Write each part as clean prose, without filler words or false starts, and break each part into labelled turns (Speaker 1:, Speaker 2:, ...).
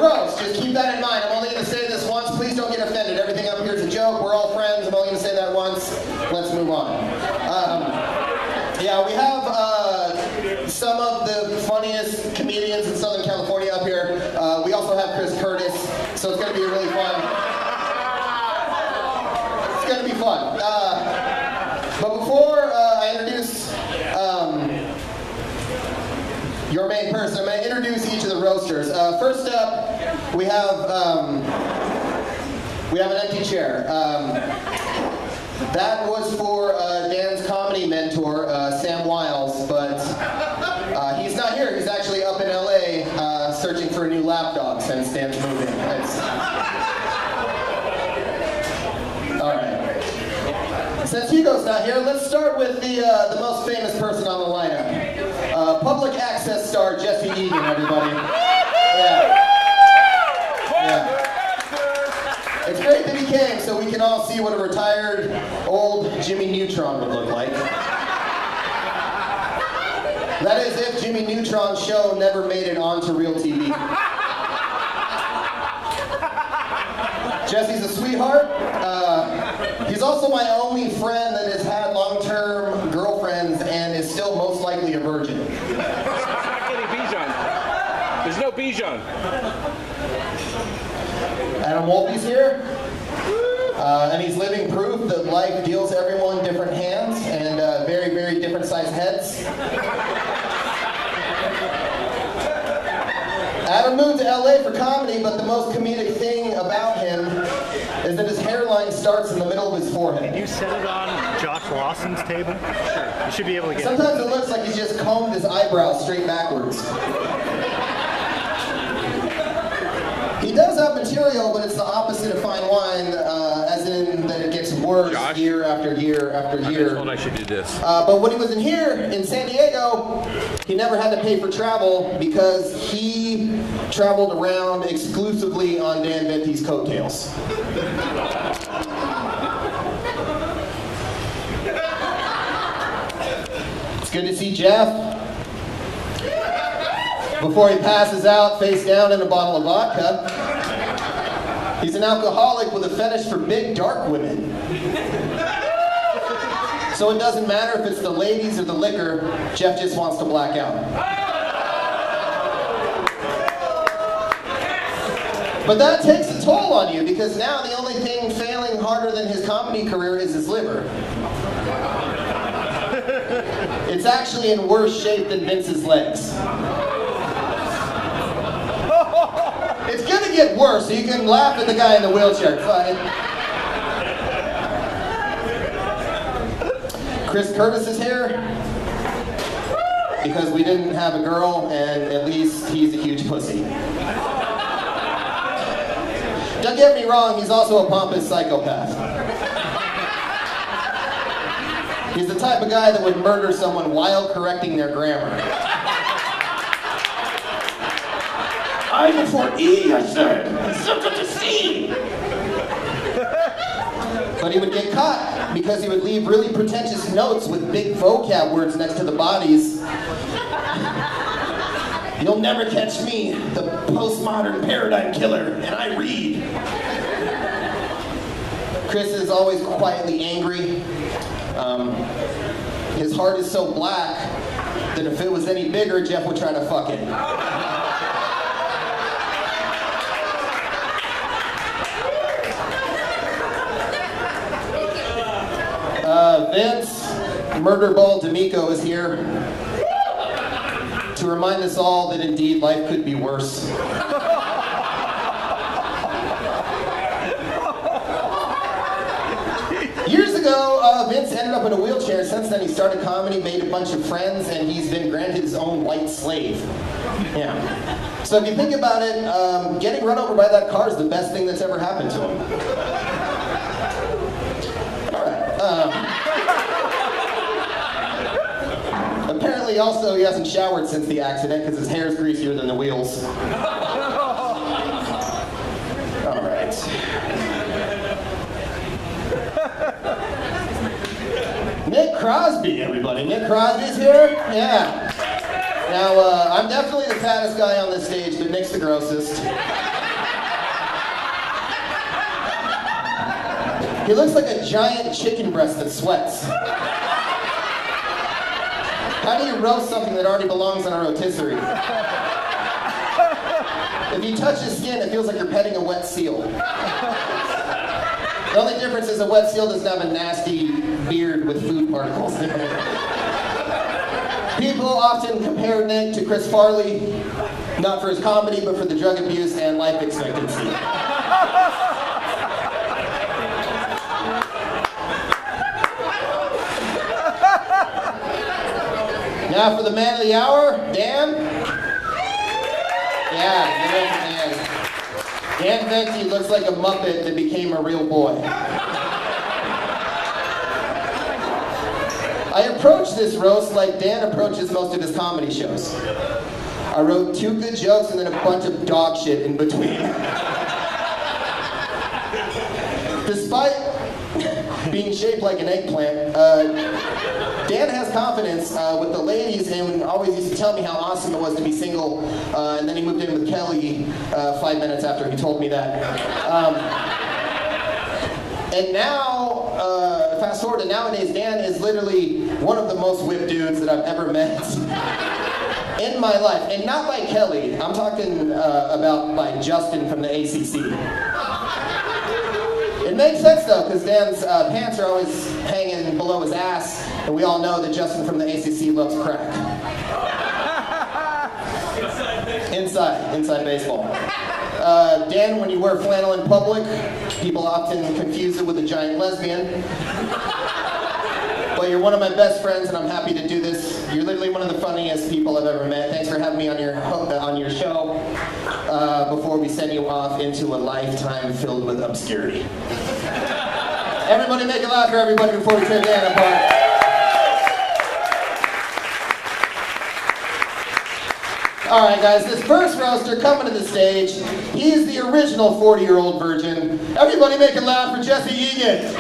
Speaker 1: roast. Just keep that in mind. I'm only going to say this once. Please don't get offended. Everything up here is a joke. We're all friends. I'm only going to say that once. Let's move on. Yeah, we have some of the funniest comedians in Southern California up here. We also have Chris Curtis, so it's going to be really fun. It's going to be fun. But before I introduce your main person, I'm going to introduce each of the roasters. First up, we have an empty chair. That was for Dan's comedy mentor, Sam Wiles, but he's not here. He's actually up in LA searching for a new lapdog since Dan's moving. All right. Since Hugo's not here, let's start with the most famous person on the lineup. Public access star Jesse Egan, everybody. Yeah. It's great that he came so we can all see what a retired old Jimmy Neutron would look like. That is if Jimmy Neutron's show never made it onto real TV. Jesse's a sweetheart. He's also my only friend that has had long-term girlfriends and is still most likely a virgin.
Speaker 2: Not getting Bijan. There's no Bijan.
Speaker 1: Adam Wolpe's here. And he's living proof that life deals everyone different hands and very, very different sized heads. Adam moved to LA for comedy, but the most comedic thing about him is that his hairline starts in the middle of his forehead.
Speaker 3: Can you set it on Josh Lawson's table? Sure. You should be able to get
Speaker 1: Sometimes it looks like he's just combed his eyebrows straight backwards. He does have material, but it's the opposite of fine wine, as in that it gets worse year after year after year.
Speaker 2: I should do this.
Speaker 1: But when he was in here, in San Diego, he never had to pay for travel because he traveled around exclusively on Dan Venti's coattails. It's good to see Jeff. Before he passes out face down in a bottle of vodka. He's an alcoholic with a fetish for big, dark women. So it doesn't matter if it's the ladies or the liquor, Jeff just wants to black out. But that takes a toll on you because now the only thing failing harder than his comedy career is his liver. It's actually in worse shape than Vince's legs. It's gonna get worse, so you can laugh at the guy in the wheelchair. Fine. Chris Curtis is here because we didn't have a girl, and at least he's a huge pussy. Don't get me wrong, he's also a pompous psychopath. He's the type of guy that would murder someone while correcting their grammar. I before E, I said. It's something to C. But he would get caught because he would leave really pretentious notes with big vocab words next to the bodies. You'll never catch me, the postmodern paradigm killer, and I read. Chris is always quietly angry. His heart is so black that if it was any bigger, Jeff would try to fuck it. Vince Murderball D'Amico is here to remind us all that indeed life could be worse. Years ago, Vince ended up in a wheelchair. Since then, he started comedy, made a bunch of friends, and he's been granted his own white slave. Yeah. So if you think about it, getting run over by that car is the best thing that's ever happened to him. All right. Apparently, also, he hasn't showered since the accident because his hair's greasier than the wheels. All right. Nick Crosby, everybody. Nick Crosby's here? Yeah. Now, I'm definitely the fattest guy on this stage, but Nick's the grossest. He looks like a giant chicken breast that sweats. How do you roast something that already belongs on a rotisserie? If you touch his skin, it feels like you're petting a wet seal. The only difference is a wet seal doesn't have a nasty beard with food particles in it. People often compare Nick to Chris Farley, not for his comedy, but for the drug abuse and life expectancy. Now for the man of the hour, Dan. Yeah, Dan. Dan Venti looks like a Muppet that became a real boy. I approached this roast like Dan approaches most of his comedy shows. I wrote 2 good jokes and then a bunch of dog shit in between. Despite being shaped like an eggplant, Dan has confidence with the ladies and always used to tell me how awesome it was to be single, and then he moved in with Kelly 5 minutes after he told me that. And now, fast forward to nowadays, Dan is literally one of the most whipped dudes that I've ever met in my life. And not by Kelly, I'm talking about by Justin from the ACC. It makes sense though, because Dan's pants are always hanging below his ass, and we all know that Justin from the ACC loves crack. Inside baseball. Dan, when you wear flannel in public, people often confuse it with a giant lesbian. But you're one of my best friends, and I'm happy to do this. You're literally one of the funniest people I've ever met. Thanks for having me on your show before we send you off into a lifetime filled with obscurity. Everybody make a laugh for everybody before we tear Dan apart. All right, guys, this first roaster coming to the stage, he's the original 40-year-old virgin. Everybody make a laugh for Jesse Egan.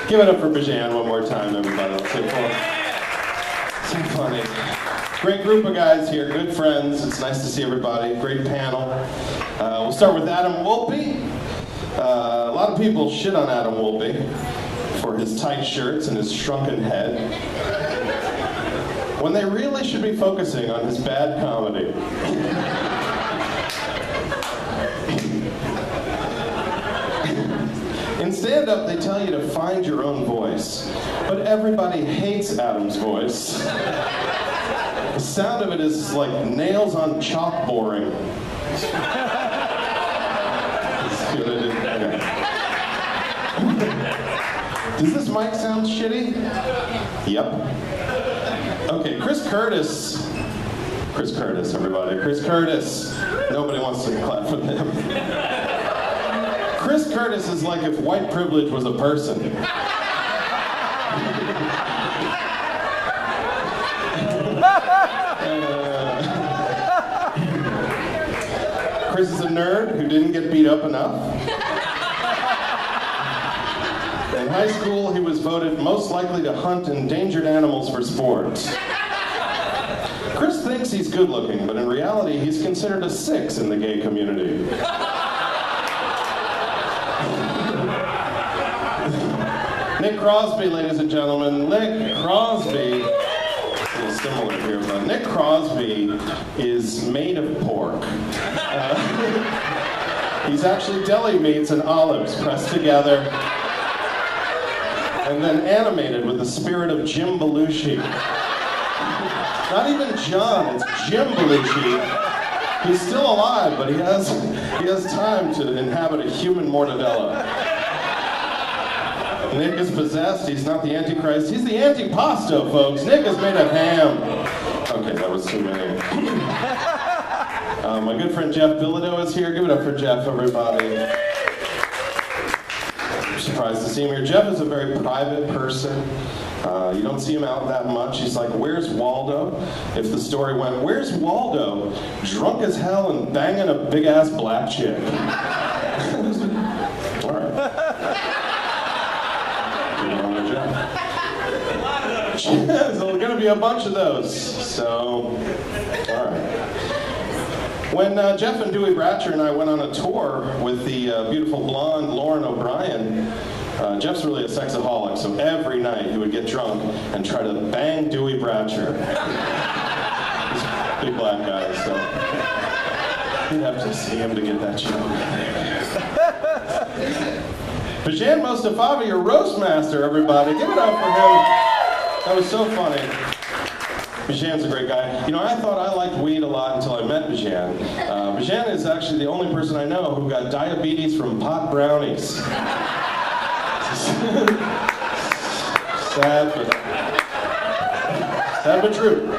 Speaker 4: Give it up for Bijan one more time, everybody. Let's say so funny. Great group of guys here, good friends. It's nice to see everybody. Great panel. We'll start with Adam Wolpe. A lot of people shit on Adam Wolpe for his tight shirts and his shrunken head, when they really should be focusing on his bad comedy. In stand-up, they tell you to find your own voice, but everybody hates Adam's voice. The sound of it is like nails on chalk boring. Does this mic sound shitty? Yep. Okay, Chris Curtis, everybody. Chris Curtis. Nobody wants to clap for him. Chris Curtis is like if white privilege was a person. Chris is a nerd who didn't get beat up enough. In high school, he was voted most likely to hunt endangered animals for sport. Chris thinks he's good looking, but in reality, he's considered a 6 in the gay community. Nick Crosby, ladies and gentlemen. Nick Crosby, a little similar here, but Nick Crosby is made of pork. He's actually deli meats and olives pressed together and then animated with the spirit of Jim Belushi. Not even John, it's Jim Belushi. He's still alive, but he has time to inhabit a human mortadella. Nick is possessed, he's not the Antichrist, he's the antipasto, folks. Nick is made of ham. Okay, that was too many. My good friend Jeff Bilodeau is here. Give it up for Jeff, everybody. I'm surprised to see him here. Jeff is a very private person. You don't see him out that much. He's like, where's Waldo? If the story went, where's Waldo? Drunk as hell and banging a big-ass black chick. All right. There's going to be a bunch of those. So, all right. When Jeff and Dewey Bratcher and I went on a tour with the beautiful blonde Lauren O'Brien, Jeff's really a sexaholic, so every night he would get drunk and try to bang Dewey Bratcher. He's a big black guy, so you'd have to see him to get that joke. Bijan Mostafavi, your roast master, everybody. Give it up for him. That was so funny. Bijan's a great guy. You know, I thought I liked weed a lot until I met Bijan. Bijan is actually the only person I know who got diabetes from pot brownies. Sad but true.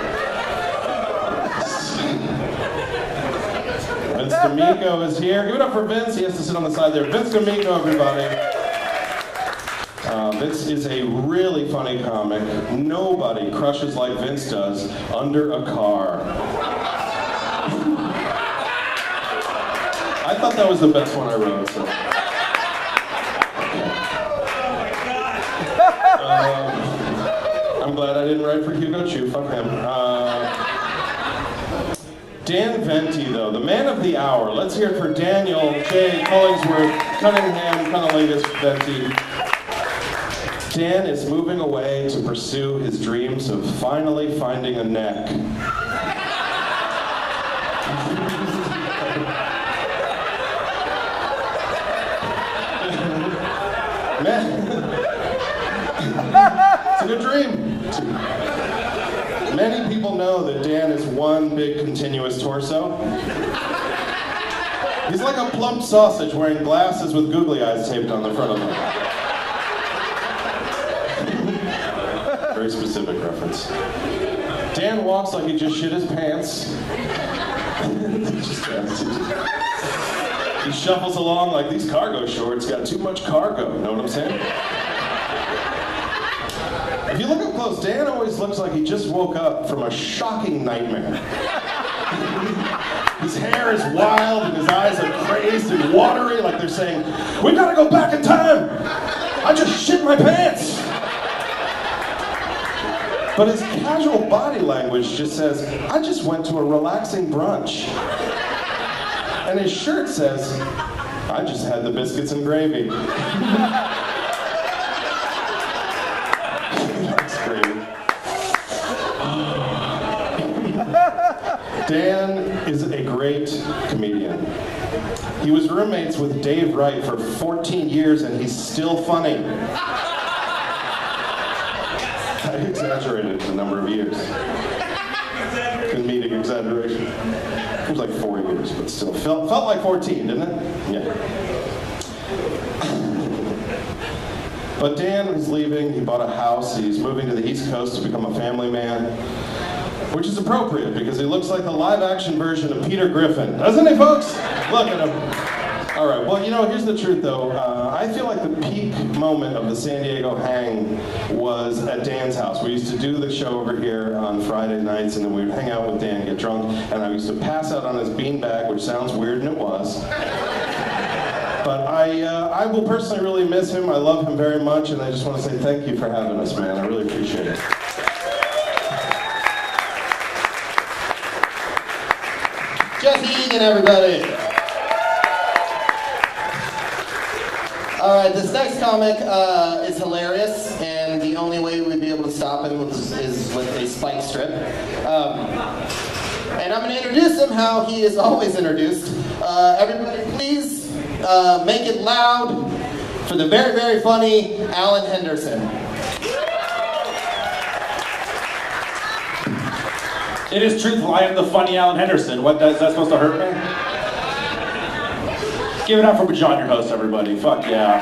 Speaker 4: Vince D'Amico is here. Give it up for Vince. He has to sit on the side there. Vince D'Amico, everybody. Vince is a really funny comic. Nobody crushes like Vince does under a car. I thought that was the best one I wrote. So. I'm glad I didn't write for Hugo Chu. Fuck him. Dan Venti, though, the man of the hour. Let's hear it for Daniel J. Collingsworth, Cunningham, Cunnilingus, Venti. Dan is moving away to pursue his dreams of finally finding a neck. Man. It's a good dream. Many people know that Dan is one big continuous torso. He's like a plump sausage wearing glasses with googly eyes taped on the front of him. Very specific reference. Dan walks like he just shit his pants. He shuffles along like these cargo shorts got too much cargo. Know what I'm saying? If you look up close, Dan always looks like he just woke up from a shocking nightmare. His hair is wild and his eyes are crazed and watery, like they're saying, "We gotta go back in time! I just shit my pants!" But his casual body language just says, "I just went to a relaxing brunch." And his shirt says, "I just had the biscuits and gravy." That's great. Dan is a great comedian. He was roommates with Dave Wright for 14 years and he's still funny. I exaggerated the number of years. Comedic exaggeration. It was like 4 years, but still felt like 14, didn't it? Yeah. But Dan is leaving. He bought a house. He's moving to the East Coast to become a family man, which is appropriate because he looks like the live-action version of Peter Griffin, doesn't he, folks? Look at him. All right. Well, you know, here's the truth, though. I feel like the peak moment of the San Diego hang was at Dan's house. We used to do the show over here on Friday nights, and then we'd hang out with Dan, get drunk, and I used to pass out on his beanbag, which sounds weird, and it was. But I will personally really miss him. I love him very much, and I just want to say thank you for having us, man. I really appreciate it.
Speaker 1: Jesse Egan, everybody. All right, this next comic is hilarious, and the only way we'd be able to stop him is with a spike strip. And I'm going to introduce him how he is always introduced. Everybody, please make it loud for the very, very funny Alan Henderson.
Speaker 5: It is truthful. I am the funny Alan Henderson. What is that supposed to hurt me? Give it up for Bijan, your host, everybody. Fuck yeah.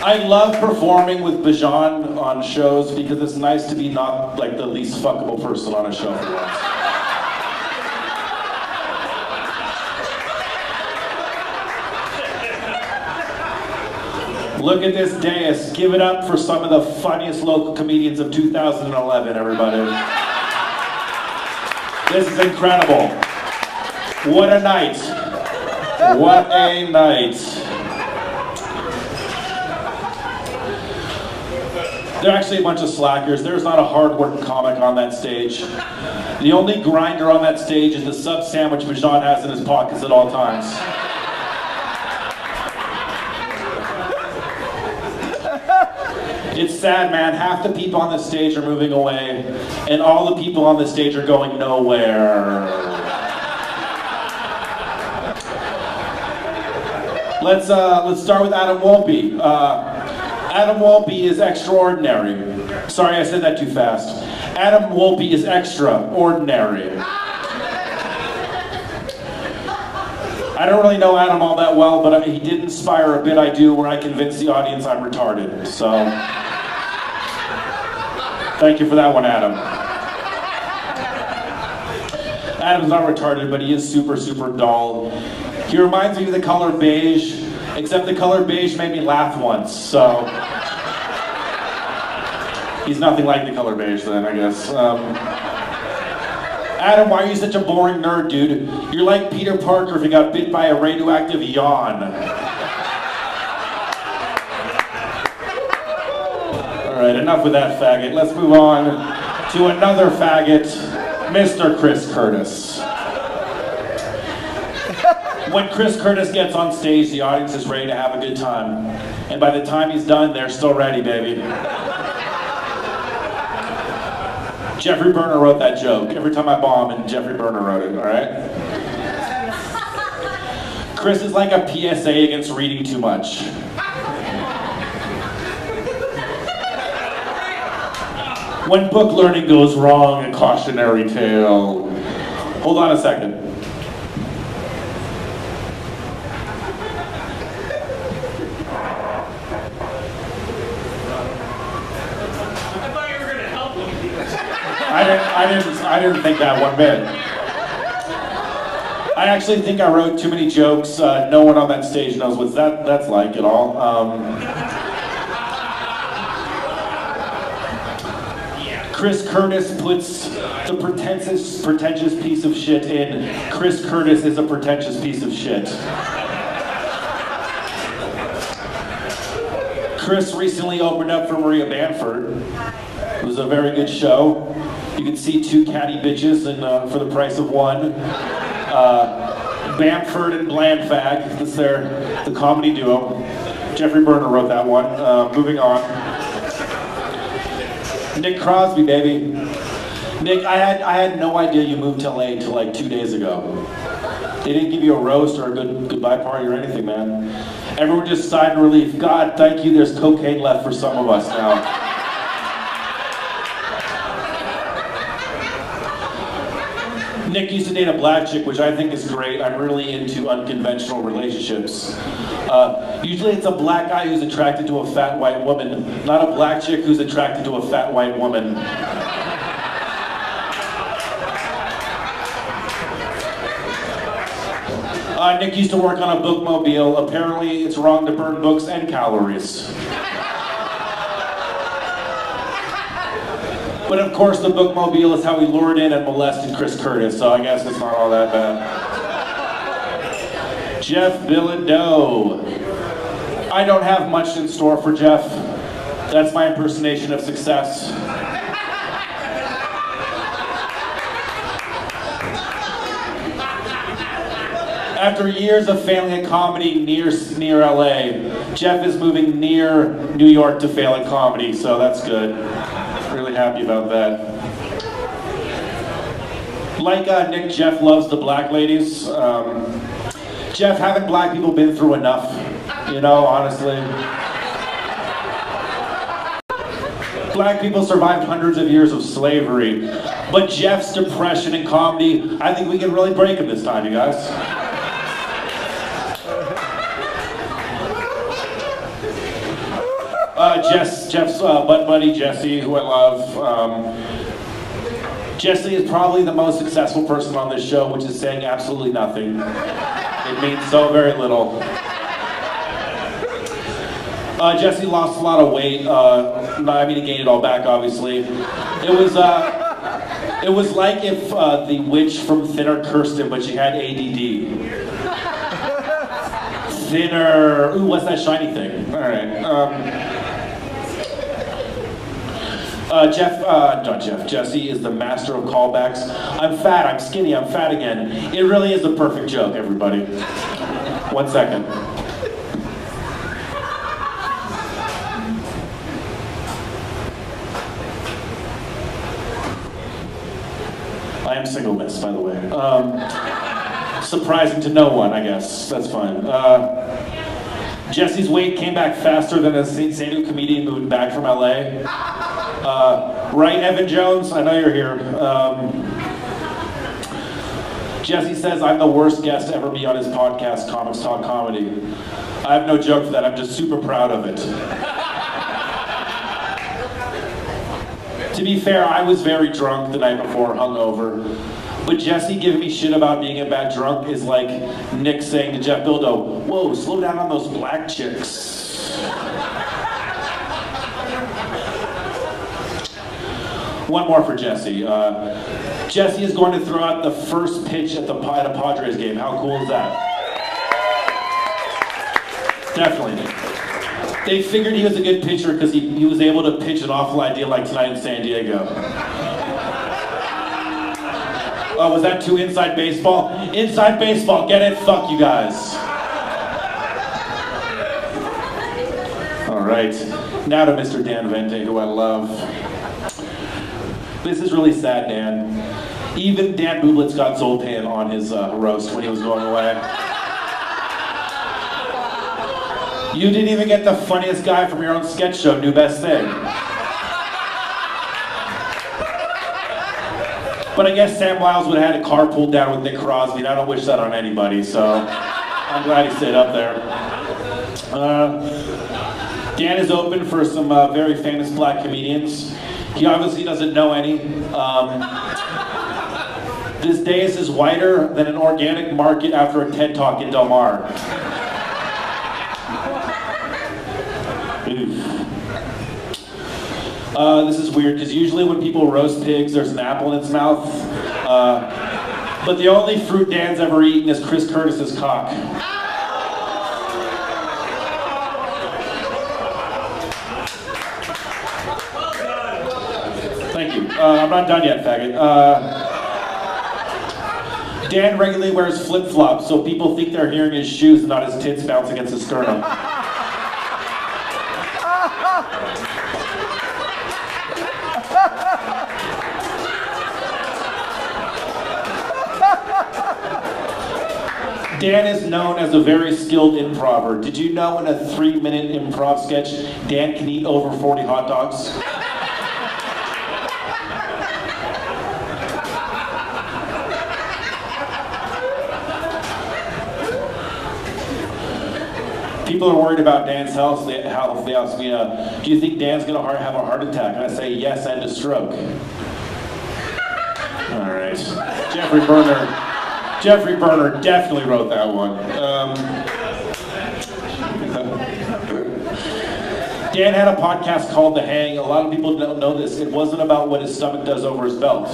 Speaker 5: I love performing with Bijan on shows because it's nice to be not like the least fuckable person on a show for once. Look at this dais. Give it up for some of the funniest local comedians of 2011, everybody. This is incredible. What a night. What a night. They're actually a bunch of slackers. There's not a hard-working comic on that stage. The only grinder on that stage is the sub sandwich Bijan has in his pockets at all times. It's sad, man. Half the people on the stage are moving away, and all the people on the stage are going nowhere. Let's start with Adam Wolpe. Adam Wolpe is extraordinary. Sorry, I said that too fast. Adam Wolpe is extraordinary. I don't really know Adam all that well, but he did inspire a bit I do where I convince the audience I'm retarded. So, thank you for that one, Adam. Adam's not retarded, but he is super, super dull. He reminds me of the color beige, except the color beige made me laugh once, so... He's nothing like the color beige then, I guess. Adam, why are you such a boring nerd, dude? You're like Peter Parker if he got bit by a radioactive yawn. Alright, enough with that faggot. Let's move on to another faggot, Mr. Chris Curtis. When Chris Curtis gets on stage, the audience is ready to have a good time. And by the time he's done, they're still ready, baby. Jeffrey Berner wrote that joke. Every time I bomb, and Jeffrey Berner wrote it, alright? Chris is like a PSA against reading too much. When book learning goes wrong, a cautionary tale. Hold on a second. I didn't think that one bit. I actually think I wrote too many jokes. No one on that stage knows what that's like at all. Chris Curtis puts the pretentious piece of shit in. Chris Curtis is a pretentious piece of shit. Chris recently opened up for Maria Bamford. It was a very good show. You can see two catty bitches for the price of one. Bamford and Blandfag, that's the comedy duo. Jeffrey Berner wrote that one. Moving on. Nick Crosby, baby. Nick, I had no idea you moved to LA until like 2 days ago. They didn't give you a roast or a goodbye party or anything, man. Everyone just sighed in relief. God, thank you, there's cocaine left for some of us now. Nick used to date a black chick, which I think is great. I'm really into unconventional relationships. Usually it's a black guy who's attracted to a fat white woman, not a black chick who's attracted to a fat white woman. Nick used to work on a bookmobile. Apparently it's wrong to burn books and calories. But of course the bookmobile is how he lured in and molested Chris Curtis, so I guess it's not all that bad. Jeff Bilodeau. I don't have much in store for Jeff. That's my impersonation of success. After years of failing at comedy near LA, Jeff is moving near New York to fail at comedy, so that's good. Really happy about that. Like Nick, Jeff loves the black ladies. Jeff, haven't black people been through enough? You know, honestly. Black people survived hundreds of years of slavery, but Jeff's depression in comedy, I think we can really break him this time, you guys. Jeff's butt buddy Jesse, who I love. Jesse is probably the most successful person on this show, which is saying absolutely nothing. It means so very little. Jesse lost a lot of weight. I mean, he gained it all back, obviously. It was like if the witch from Thinner cursed him, but she had ADD. Thinner. Ooh, what's that shiny thing? All right. Jesse is the master of callbacks. I'm fat, I'm skinny, I'm fat again. It really is a perfect joke, everybody. 1 second. I am single, miss, by the way. Surprising to no one, I guess. That's fine. Jesse's weight came back faster than a San Diego comedian moving back from LA. Right, Evan Jones? I know you're here. Jesse says I'm the worst guest to ever be on his podcast, Comics Talk Comedy. I have no joke for that. I'm just super proud of it. To be fair, I was very drunk the night before, hungover. But Jesse giving me shit about being a bad drunk is like Nick saying to Jeff Bildo, whoa, slow down on those black chicks. One more for Jesse. Jesse is going to throw out the first pitch at a Padres game. How cool is that? Definitely. They figured he was a good pitcher because he was able to pitch an awful idea like tonight in San Diego. Oh, was that too inside baseball? Inside baseball, get it? Fuck you guys. All right, now to Mr. Dan Venti, who I love. This is really sad, Dan. Even Dan Bublitz got Zoltan on his roast when he was going away. You didn't even get the funniest guy from your own sketch show, New Best Thing. But I guess Sam Wiles would have had a car pulled down with Nick Crosby, and I don't wish that on anybody, so I'm glad he stayed up there. Dan is open for some very famous black comedians. He obviously doesn't know any. This dais is wider than an organic market after a TED Talk in Del Mar. This is weird, because usually when people roast pigs, there's an apple in its mouth. But the only fruit Dan's ever eaten is Chris Curtis's cock. Thank you. I'm not done yet, faggot. Dan regularly wears flip-flops, so people think they're hearing his shoes and not his tits bounce against his sternum. Dan is known as a very skilled improver. Did you know in a 3-minute improv sketch, Dan can eat over 40 hot dogs? People are worried about Dan's health. They ask me, do you think Dan's going to have a heart attack? And I say, yes, and a stroke. All right. Jeffrey Berner definitely wrote that one. Dan had a podcast called The Hang. A lot of people don't know this. It wasn't about what his stomach does over his belt.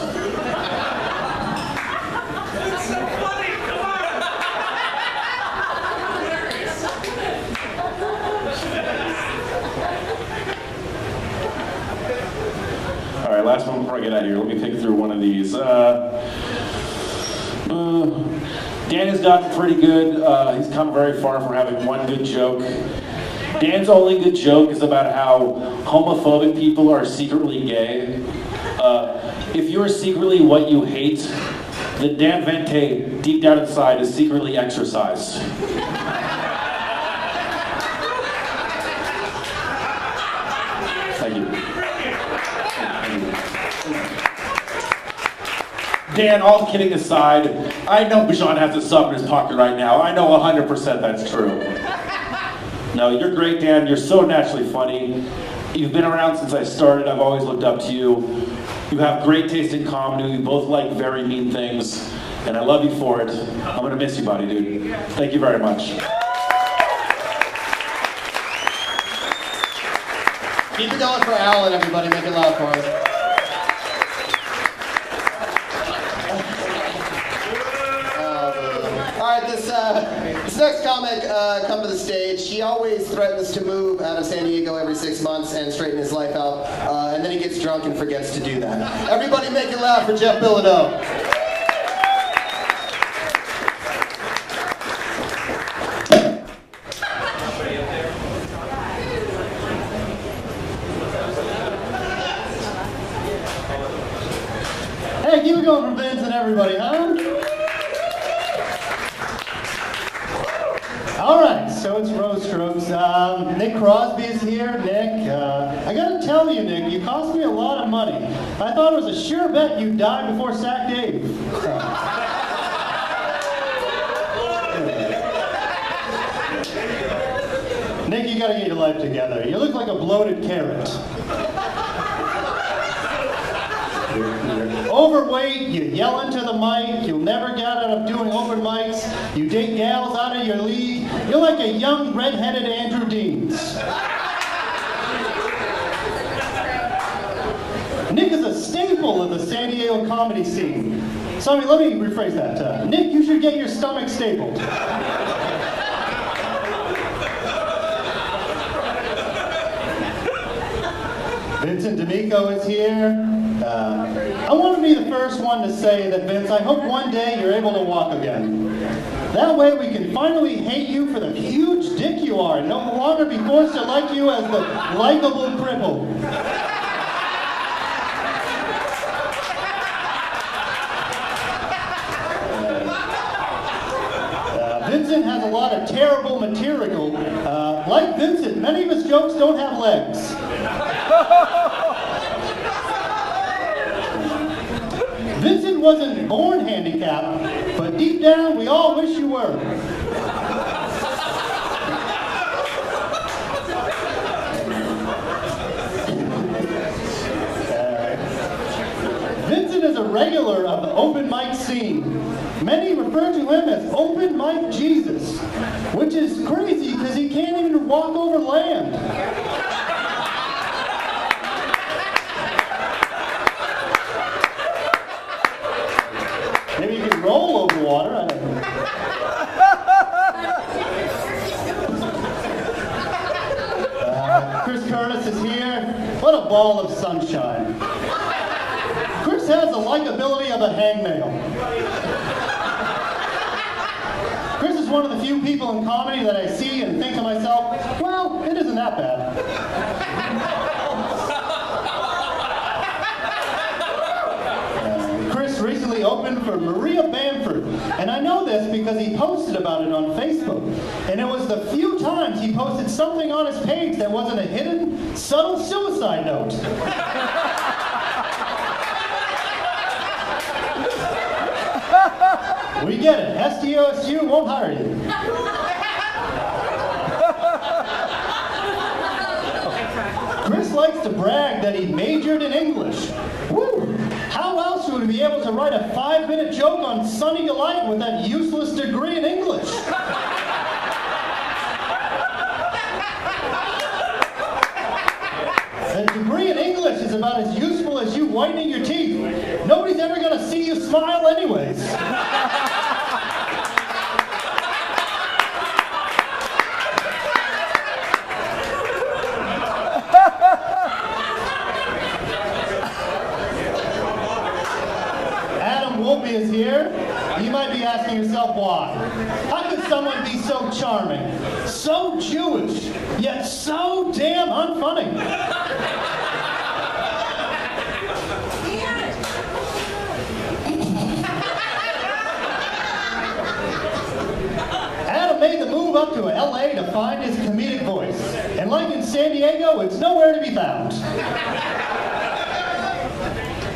Speaker 5: All right, last one before I get out of here. Let me pick through one of these. Dan has gotten pretty good. He's come very far from having one good joke. Dan's only good joke is about how homophobic people are secretly gay. If you're secretly what you hate, then Dan Venti, deep down inside, is secretly exercised. Thank you. Dan, all kidding aside, I know Bijan has a sub in his pocket right now. I know 100% that's true. No, you're great, Dan. You're so naturally funny. You've been around since I started. I've always looked up to you. You have great taste in comedy. We both like very mean things, and I love you for it. I'm gonna miss you, buddy, dude. Thank you very much.
Speaker 1: Keep it going for Alan, everybody. Make it loud for us. All right, this next comic come to the stage. He always threatens to move out of San Diego every 6 months and straighten his life out, and then he gets drunk and forgets to do that. Everybody make it loud for Jeff Bilodeau.
Speaker 6: Hey, keep it going for Vince and everybody, huh? All right, so it's Rose Strokes. Nick Crosby is here. Nick, I gotta tell you, Nick, you cost me a lot of money. I thought it was a sure bet you'd die before Sack Dave. Nick, you gotta get your life together. You look like a bloated carrot. You're overweight, you yell into the mic, you'll never get out of doing open mics, you date gals out of your league, you're like a young red-headed Andrew Deans. Nick is a staple of the San Diego comedy scene. So let me rephrase that. Nick, you should get your stomach stapled. Vincent D'Amico is here. I want to be the first one to say that, Vince, I hope one day you're able to walk again. That way we can finally hate you for the huge dick you are and no longer be forced to like you as the likable cripple. Vincent has a lot of terrible material. Like Vincent, many of his jokes don't have legs. Vincent wasn't born handicapped, but deep down we all wish you were. Vincent is a regular of the open mic scene. Many refer to him as Open Mic Jesus, which is crazy because he can't even walk over land. Maybe you can roll over water, I don't know. Chris Curtis is here. What a ball of sunshine. Chris has the likability of a hangnail. Chris is one of the few people in comedy that I see and think to myself, well, it isn't that bad. Chris recently opened for Maria Bamford, and I know this because he posted about it on Facebook. And it was the few times he posted something on his page that wasn't a hidden, subtle suicide note. We get it. SDOSU won't hire you. Chris likes to brag that he majored in English. Woo! How else would he be able to write a 5-minute joke on Sunny Delight with that useless degree in English? A degree in English is about as useful as you whitening your teeth. Nobody's ever going to see you smile anyways. Adam Wolpe is here. You might be asking yourself why. How could someone be so charming, so Jewish, yet so damn unfunny? Adam made the move up to LA to find his comedic voice. And like in San Diego, it's nowhere to be found.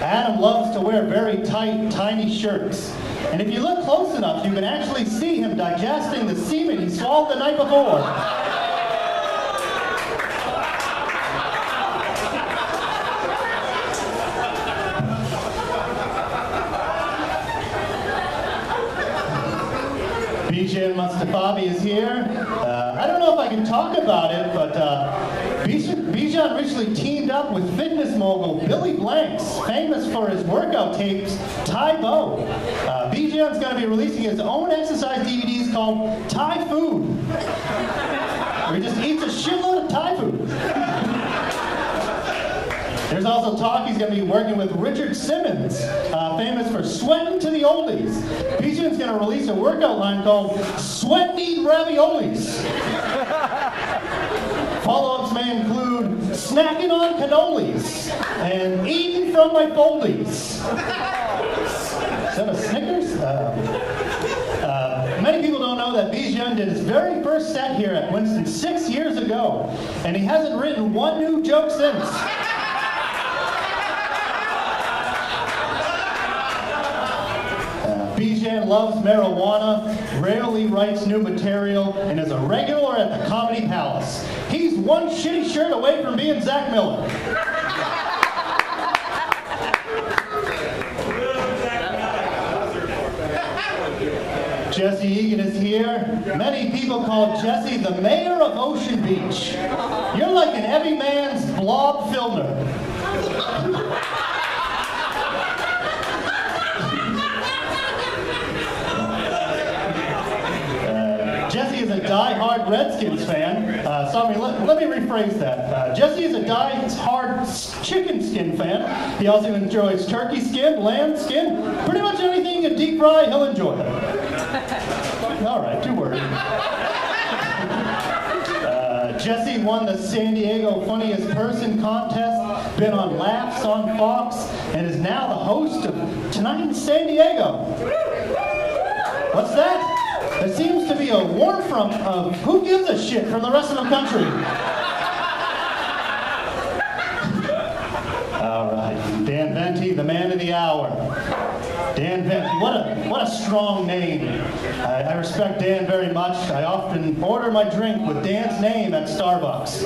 Speaker 6: Adam loves to wear very tight, tiny shirts. And if you look close enough, you can actually see him digesting the semen he swallowed the night before. Bijan Mostafavi is here. I don't know if I can talk about it, but Bijan recently teamed up with fitness mogul Billy Blanks, famous for his workout tapes, Thai Bo. Bijan's going to be releasing his own exercise DVDs called Thai Food, where he just eats a shitload of Thai food. There's also talk he's going to be working with Richard Simmons, famous for sweating to the oldies. Bijan's going to release a workout line called Sweat Need Raviolis. Follow-ups may include snacking on cannolis and eating from my foldies. Is that a Snickers? Many people don't know that Bijan did his very first set here at Winston 6 years ago, and he hasn't written one new joke since. Bijan loves marijuana, rarely writes new material, and is a regular at the Comedy Palace. He's one shitty shirt away from being Zach Miller. Jesse Egan is here. Many people call Jesse the mayor of Ocean Beach. You're like an every man's blob filmer. Jesse is a die-hard Redskins fan. Let me rephrase that. Jesse is a die-hard chicken skin fan. He also enjoys turkey skin, lamb skin, pretty much anything you can deep fry, he'll enjoy it. All right, 2 words. Jesse won the San Diego Funniest Person contest, been on Laughs on Fox, and is now the host of Tonight in San Diego. What's that? There seems to be a war front of who gives a shit from the rest of the country. All right, Dan Venti, the man of the hour. Dan Venti, what a strong name. I respect Dan very much. I often order my drink with Dan's name at Starbucks.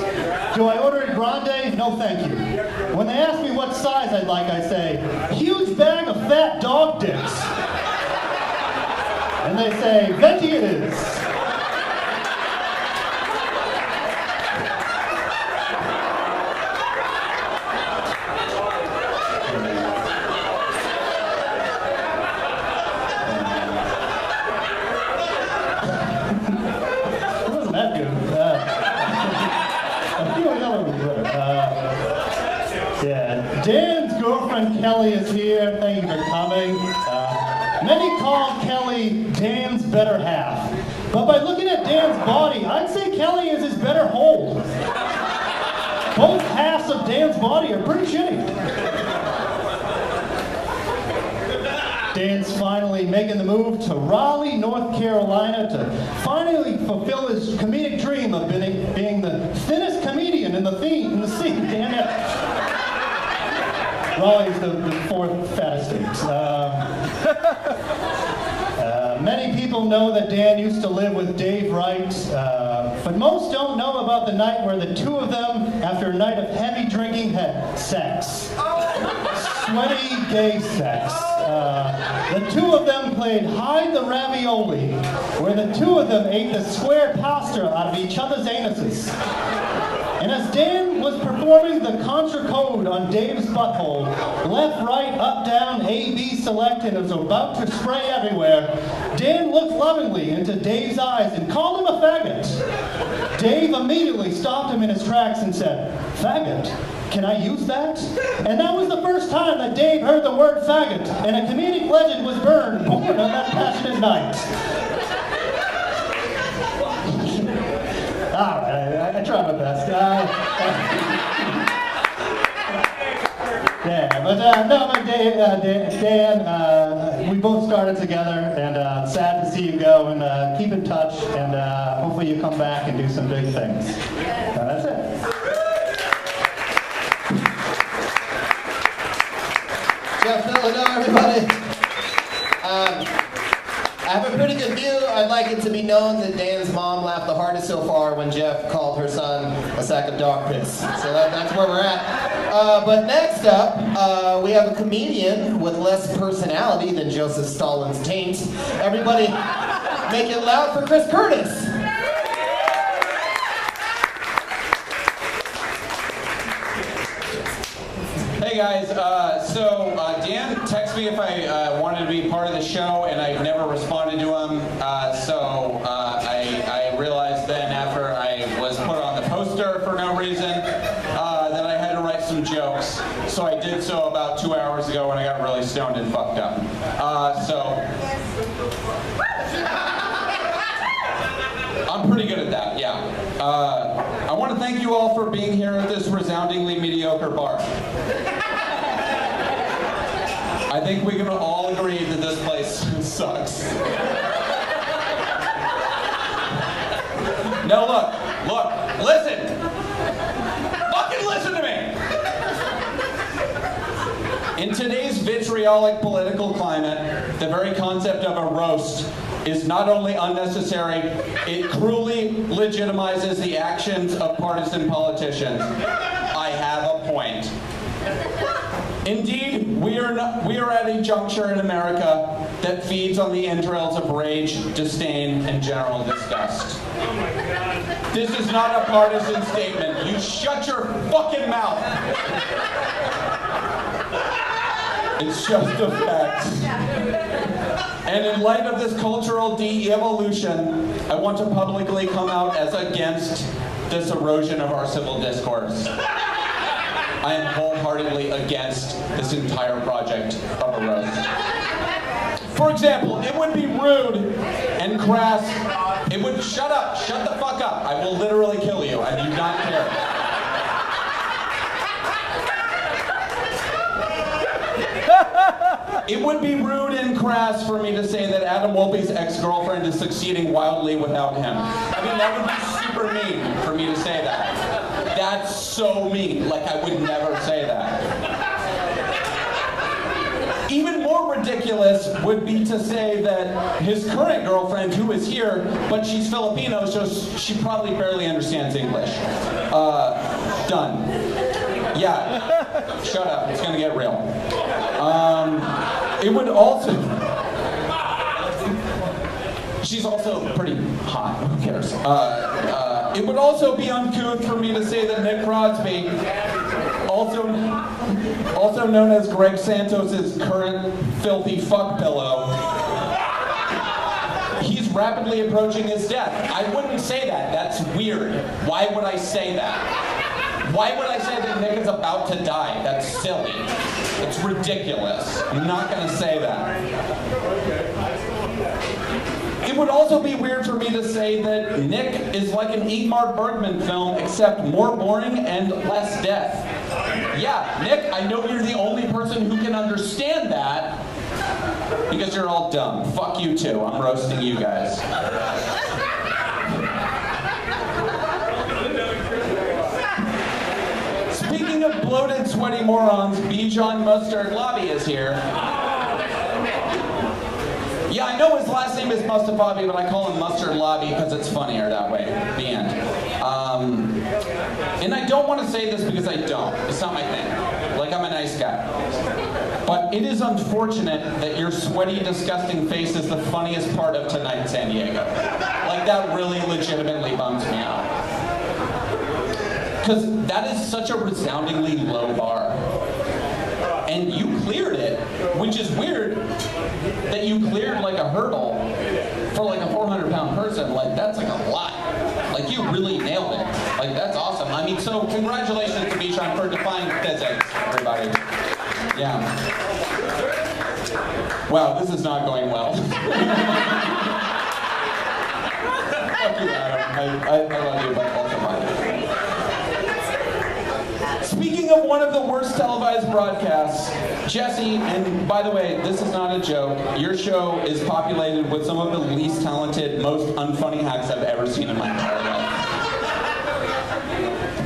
Speaker 6: Do I order it grande? No, thank you. When they ask me what size I'd like, I say, huge bag of fat dog dicks. And they say, Venti it is. It wasn't that good. A few of the other ones were. Yeah, Dan's girlfriend Kelly is here. Thank you for coming. Many call Kelly Dan's better half. But by looking at Dan's body, I'd say Kelly is his better whole. Both halves of Dan's body are pretty shitty. Dan's finally making the move to Raleigh, North Carolina to finally fulfill his comedic dream of being the thinnest comedian in the scene. Damn it. Raleigh's the 4th fattest state. Many people know that Dan used to live with Dave Wright, but most don't know about the night where the 2 of them, after a night of heavy drinking, had sex. Sweaty gay sex. The 2 of them played Hide the Ravioli, where the 2 of them ate the square pasta out of each other's anuses. And as Dan was performing the Contra Code on Dave's butthole, left, right, up, down, A, B, select, and was about to spray everywhere, Dan looked lovingly into Dave's eyes and called him a faggot. Dave immediately stopped him in his tracks and said, "Faggot? Can I use that?" And that was the first time that Dave heard the word faggot, and a comedic legend was born on that passionate night. All right, I tried my best. Yeah, but Dan, we both started together, and sad to see you go, and keep in touch, and hopefully you come back and do some big things. That's it.
Speaker 1: Jeff, hello everybody. I have a pretty good view. I'd like it to be known that Dan's mom laughed the hardest so far when Jeff called her son a sack of dog piss. So that's where we're at. But next up, we have a comedian with less personality than Joseph Stalin's taint. Everybody, make it loud for Chris Curtis.
Speaker 7: Hey guys, Dan texted me if I wanted to be part of the show, and I've never responded to him. I realized then after I was put on the poster for no reason that I had to write some jokes. So I did so about 2 hours ago when I got really stoned and fucked up. I'm pretty good at that, yeah. I want to thank you all for being here at this resoundingly mediocre bar. I think we can all agree that this place sucks. No, look, listen! Fucking listen to me! In today's vitriolic political climate, the very concept of a roast is not only unnecessary, it cruelly legitimizes the actions of partisan politicians. I have a point. Indeed, we are at a juncture in America that feeds on the entrails of rage, disdain, and general disgust. This is not a partisan statement. You shut your fucking mouth. It's just a fact. And in light of this cultural de-evolution, I want to publicly come out as against this erosion of our civil discourse. I am wholeheartedly against this entire project of a roast. For example, it would be rude and crass. It would shut the fuck up. I will literally kill you. I do not care. It would be rude and crass for me to say that Adam Wolpe's ex-girlfriend is succeeding wildly without him. I mean, that would be super mean for me to say that. That's so mean. Like, I would never say that. Even more ridiculous would be to say that his current girlfriend, who is here, but she's Filipino, so she probably barely understands English. Done. Yeah. Shut up. It's gonna get real. It would also... She's also pretty hot. Who cares? It would also be uncouth for me to say that Nick Crosby, also known as Greg Santos' current filthy fuck pillow, he's rapidly approaching his death. I wouldn't say that. That's weird. Why would I say that? Why would I say that Nick is about to die? That's silly. It's ridiculous. I'm not going to say that. It would also be weird for me to say that Nick is like an Ingmar Bergman film, except more boring and less death. Yeah, Nick, I know you're the only person who can understand that, because you're all dumb. Fuck you too. I'm roasting you guys. Speaking of bloated, sweaty morons, Bijan Mostafavi is here. Yeah, I know his last name is Mostafavi, but I call him Mustard Lobby because it's funnier that way. The end. And I don't want to say this because I don't. It's not my thing. Like, I'm a nice guy. But it is unfortunate that your sweaty, disgusting face is the funniest part of tonight in San Diego. Like, that really legitimately bums me out. Because that is such a resoundingly low bar. And you cleared it, which is weird that you cleared like a hurdle for like a 400-pound person. Like, that's like a lot. Like, you really nailed it. Like, that's awesome. I mean, so congratulations to Bijan for defying physics, everybody. Yeah. Wow, this is not going well. Fuck you, Adam. I love you, but also fine. Speaking of one of the worst televised broadcasts, Jesse, and by the way, this is not a joke, your show is populated with some of the least talented, most unfunny hacks I've ever seen in my entire life.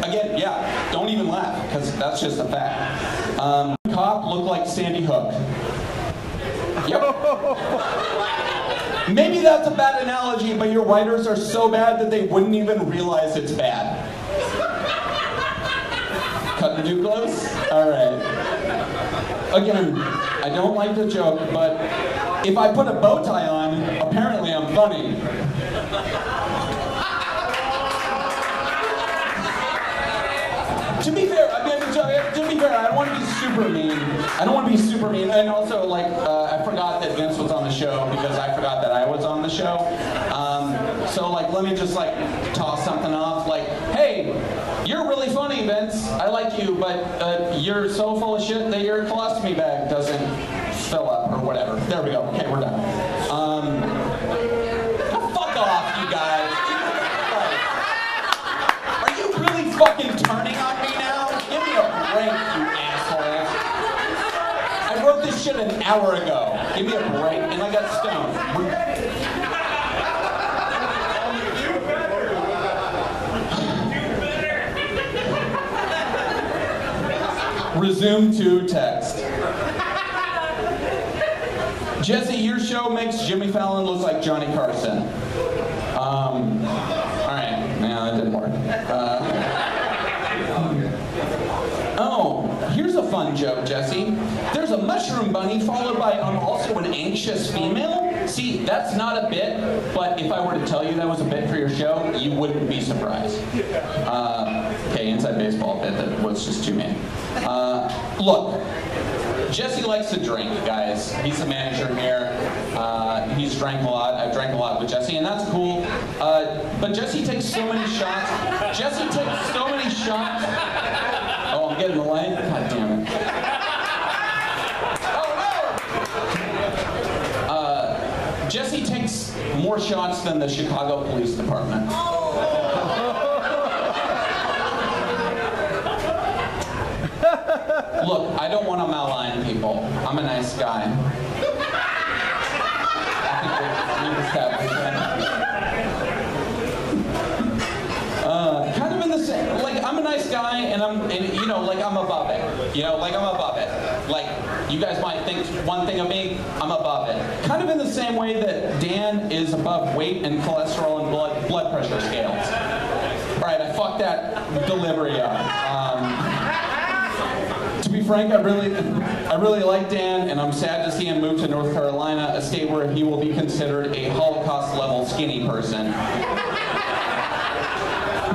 Speaker 7: Again, yeah, don't even laugh, because that's just a fact. Cop looked like Sandy Hook. Yep. Maybe that's a bad analogy, but your writers are so bad that they wouldn't even realize it's bad. Cut Too close? All right. Again, I don't like the joke, but if I put a bow tie on, apparently I'm funny. To be fair, I don't want to be super mean. And also, like, I forgot that Vince was on the show because I forgot that I was on the show. So, like, let me just, like, toss something off. Like, hey, you're really funny, Vince. I like you, but you're so full of shit that your colostomy bag doesn't fill up or whatever. There we go. Okay, we're done. Fuck off, you guys. Are you really fucking turning on me now? Give me a break, you assholes. I wrote this shit an hour ago. Give me a break. And I got stoned. Resume to text. Jesse, your show makes Jimmy Fallon look like Johnny Carson. Alright, no, that didn't work. Oh, here's a fun joke, Jesse. There's a mushroom bunny followed by I'm also an anxious female. See, that's not a bit, but if I were to tell you that was a bit for your show, you wouldn't be surprised. Okay, inside baseball bit that was just too mean. Look, Jesse likes to drink, guys. He's the manager here. He's drank a lot. I've drank a lot with Jesse, and that's cool. But Jesse takes so many shots. Oh, I'm getting the light? God damn it. Jesse takes more shots than the Chicago Police Department. Look, I don't want to malign people. I'm a nice guy. We've established that. Kind of in the same, like, I'm a nice guy, and I'm above it. I'm above it. Like, you guys might think one thing of me, I'm above it. Kind of in the same way that Dan is above weight and cholesterol and blood pressure scales. All right, I fucked that delivery up. To be frank, I really like Dan, and I'm sad to see him move to North Carolina, a state where he will be considered a Holocaust-level skinny person.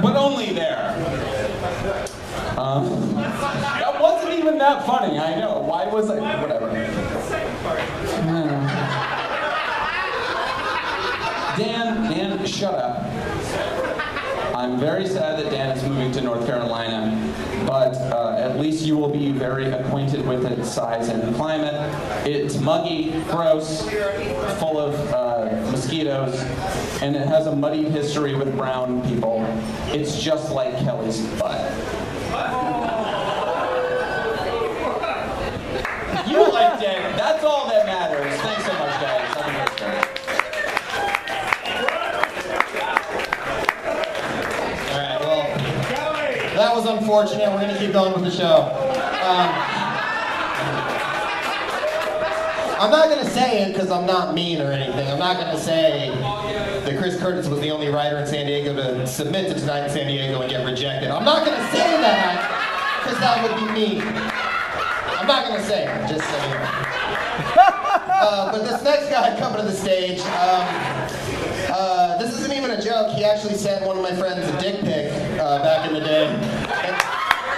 Speaker 7: But only there. That wasn't even that funny, I know. Why was I? Whatever. Dan, shut up. I'm very sad that Dan is moving to North Carolina, but at least you will be very acquainted with its size and climate. It's muggy, gross, full of mosquitoes, and it has a muddy history with brown people. It's just like Kelly's butt. You liked it. That's all that matters. Thanks so much, guys. Have a nice day.
Speaker 1: That was unfortunate. We're going to keep going with the show. I'm not going to say it because I'm not mean or anything. I'm not going to say that Chris Curtis was the only writer in San Diego to submit to Tonight in San Diego and get rejected. I'm not going to say that because that would be mean. I'm not going to say it, just saying. But this next guy coming to the stage, this isn't even a joke. He actually sent one of my friends a dick pic back in the day.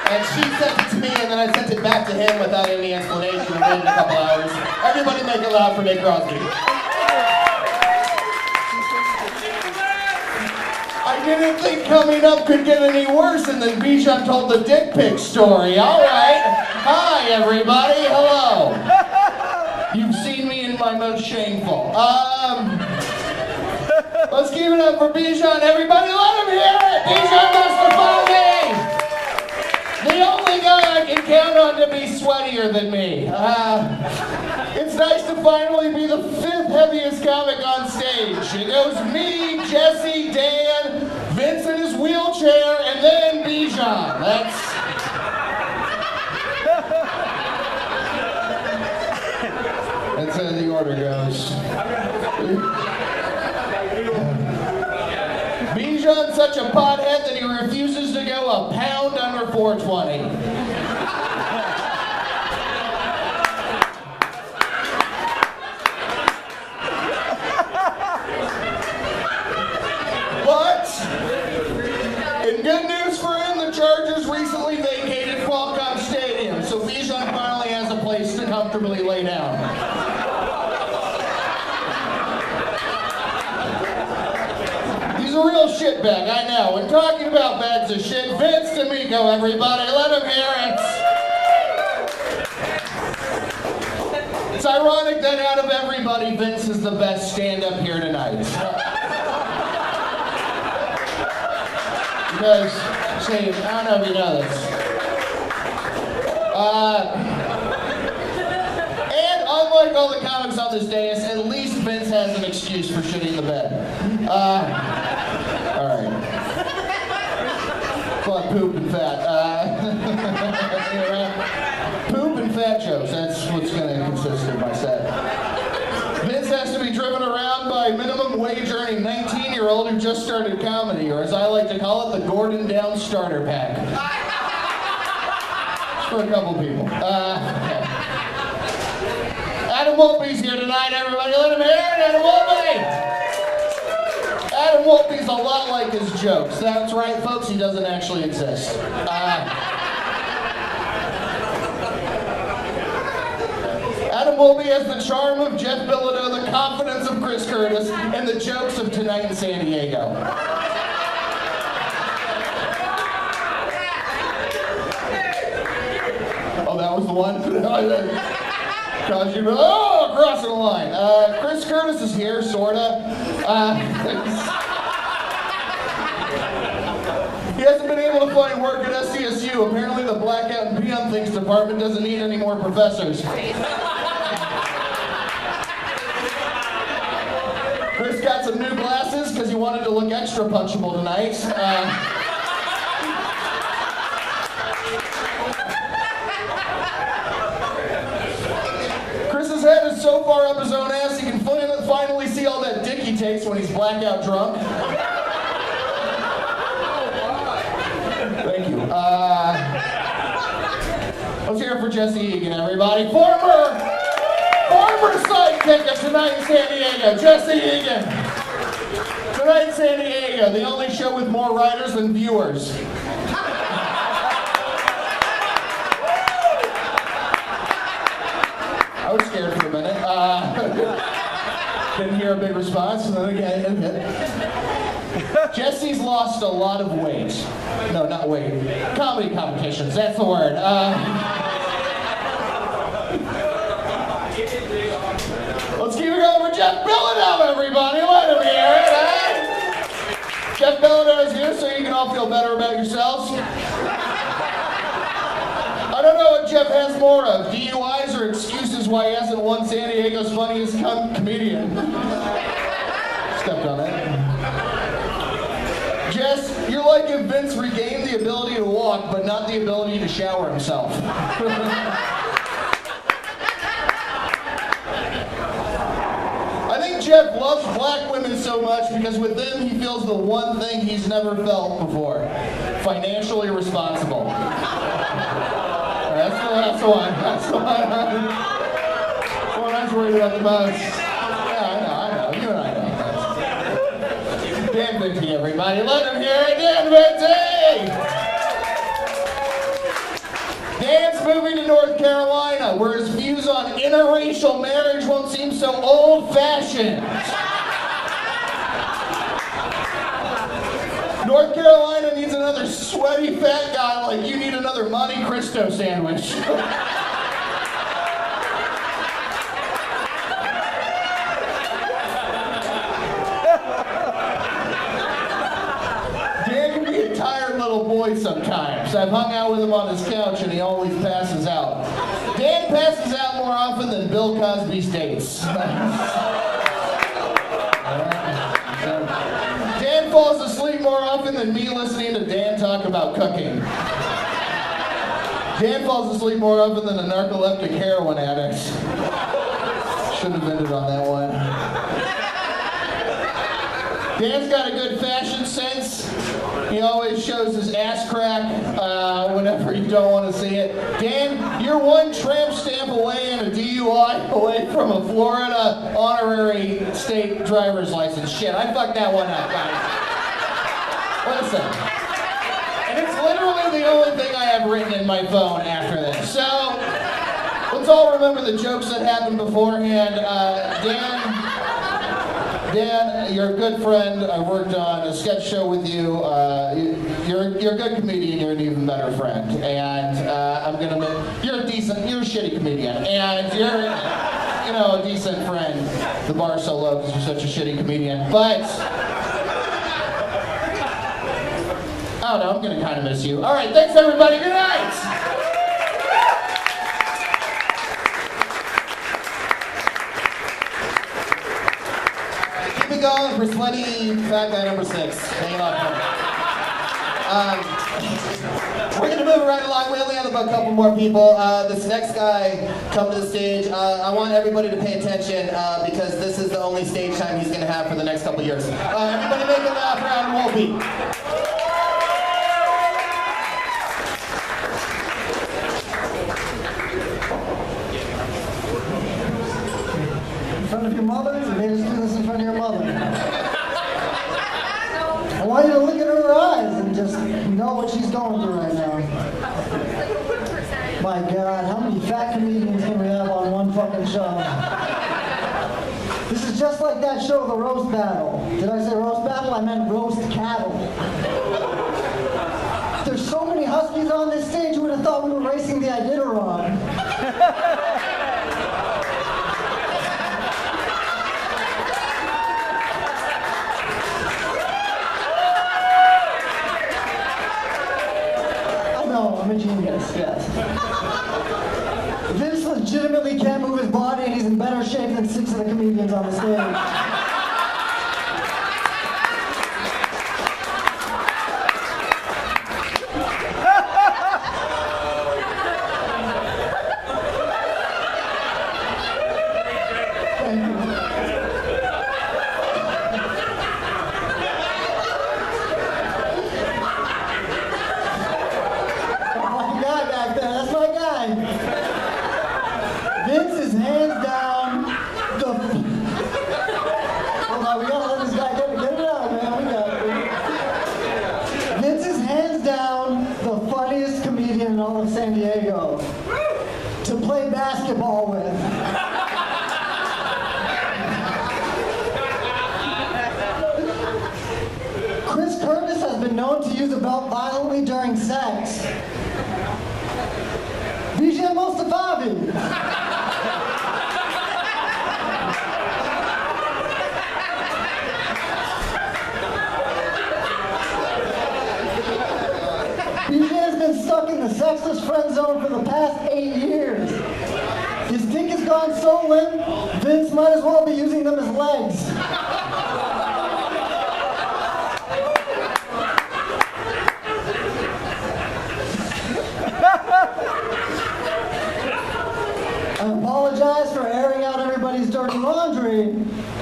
Speaker 1: And she sent it to me, and then I sent it back to him without any explanation within a couple hours. Everybody make it loud for Nick Crosby. I didn't think coming up could get any worse, and then Bijan told the dick pic story. All right. Hi, everybody. Hello. You've seen me in my most shameful. Let's give it up for Bijan. Everybody let him hear it. Bijan Mostafavi. The only guy I can count on to be sweatier than me. It's nice to finally be the 5th heaviest comic on stage. It goes me, Jesse, Dan, Vince in his wheelchair, and then Bijan. That's how the order goes. Bijan's such a pothead that he refuses to go a pound under 420. shitbag, I know. When talking about bags of shit, Vince D'Amico, everybody, let him hear it. It's ironic that out of everybody, Vince is the best stand-up here tonight. Because, see, I don't know if you know this. And unlike all the comics on this dais, at least Vince has an excuse for shitting the bed. Alright. Fuck poop and fat. Poop and fat jokes, that's what's going to consist of my set. Vince has to be driven around by minimum wage earning 19-year-old who just started comedy, or as I like to call it, the Gordon Down starter pack. For a couple people. Okay. Adam Wolpe's here tonight, everybody. Let him hear it, Adam Wolpe! Adam Wolpe's a lot like his jokes. That's right, folks, he doesn't actually exist. Adam Wolpe has the charm of Jeff Bilodeau, the confidence of Chris Curtis, and the jokes of Tonight in San Diego. Oh, that was the one? Crossing the line. Chris Curtis is here, sorta. He hasn't been able to find work at SDSU. Apparently the Blackout and Peon Things department doesn't need any more professors. Chris got some new glasses because he wanted to look extra punchable tonight. Chris's head is so far up his own ass he can finally see all that dick he takes when he's blackout drunk. Thank you. Let's hear it for Jesse Egan, everybody. Former sidekick of Tonight in San Diego, Jesse Egan. Tonight in San Diego, the only show with more writers than viewers. I was scared for a minute. Didn't hear a big response. Jesse's lost a lot of weight. No, not weight. Comedy competitions, that's the word. Let's keep it going for Jeff Bilodeau, everybody. Let him hear it, eh? Jeff Bilodeau is here so you can all feel better about yourselves. I don't know what Jeff has more of, DUIs or excuses why he hasn't won San Diego's funniest comedian. Stepped on that. Jess, you're like if Vince regained the ability to walk, but not the ability to shower himself. I think Jeff loves black women so much because with them he feels the one thing he's never felt before. Financially responsible. That's the one. That's the one I was worried about the most. Yeah, I know. You and I know. Dan Venti, everybody. Let him hear it. Dan Venti! Dan's moving to North Carolina, where his views on interracial marriage won't seem so old-fashioned. North Carolina needs another sweaty fat guy like you need another Monte Cristo sandwich. Dan can be a tired little boy sometimes. I've hung out with him on his couch and he always passes out. Dan passes out more often than Bill Cosby's dates. Dan falls asleep more often than me listening to Dan talk about cooking. Dan falls asleep more often than a narcoleptic heroin addict. Shouldn't have ended on that one. Dan's got a good fashion sense. He always shows his ass crack whenever you don't want to see it. Dan, you're one tramp stamp away and a DUI away from a Florida honorary state driver's license. Shit, I fucked that one up, guys. Listen. And it's literally the only thing I have written in my phone after this. So, let's all remember the jokes that happened beforehand. Dan, you're a good friend. I worked on a sketch show with you. You're a good comedian. You're an even better friend. And you're a shitty comedian. And you're, a decent friend. The bar's so low because you're such a shitty comedian. But I don't know, I'm gonna kind of miss you. All right, thanks everybody. Good night. Going for sweaty fat guy number 6. Hanging on. We're going to move right along. We only have about a couple more people. This next guy come to the stage. I want everybody to pay attention because this is the only stage time he's going to have for the next couple years. Everybody make a laugh for Adam Wolpe.
Speaker 8: In front of your mother? You made us do this in front of your mother. I want you to look at her eyes and just know what she's going through right now. My God, how many fat comedians can we have on one fucking show? This is just like that show, The Roast Battle. Did I say roast battle? I meant roast cattle. There's so many huskies on this stage, who would have thought we were racing the Iditarod. I'm a genius, yes. Vince legitimately can't move his body and he's in better shape than 6 of the comedians on the stage. Thank you. Vince is hands down the... Hold on, we gotta let this guy get it out, man. We got it. Vince is hands down the funniest comedian in all of San Diego to play basketball with. Chris Curtis has been known to use a belt violently during sex. Bijan Mostafavi. Bijan's been stuck in the sexless friend zone for the past 8 years. His dick has gone so limp, Vince might as well be using them as legs. I apologize for airing out everybody's dirty laundry,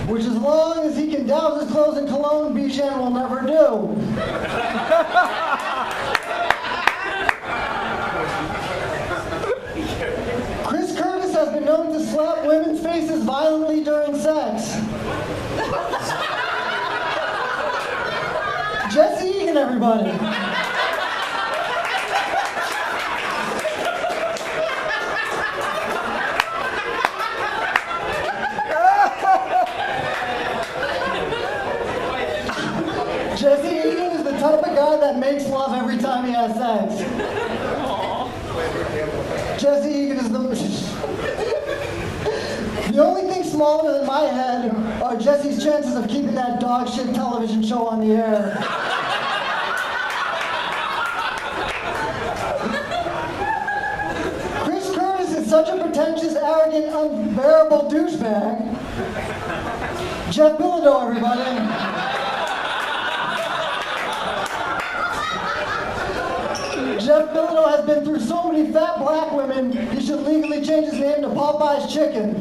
Speaker 8: which as long as he can douse his clothes in cologne, Bijan will never do. Chris Curtis has been known to slap women's faces violently during sex. Jesse Egan, everybody. Jesse Egan is the type of guy that makes love every time he has sex. Jesse Egan is the only thing smaller than my head are Jesse's chances of keeping that dog shit television show on the air. Chris Curtis is such a pretentious, arrogant, unbearable douchebag. Jeff Bilodeau, everybody. Jeff Bilodeau has been through so many fat black women, he should legally change his name to Popeye's Chicken.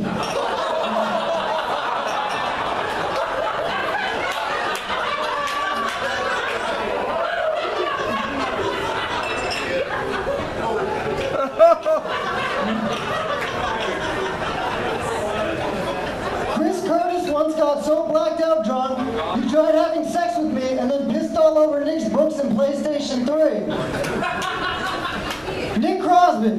Speaker 8: Chris Curtis once got so blacked out drunk, he tried having sex with me and then pissed all over Nick's books in PlayStation 3. Nick Crosby.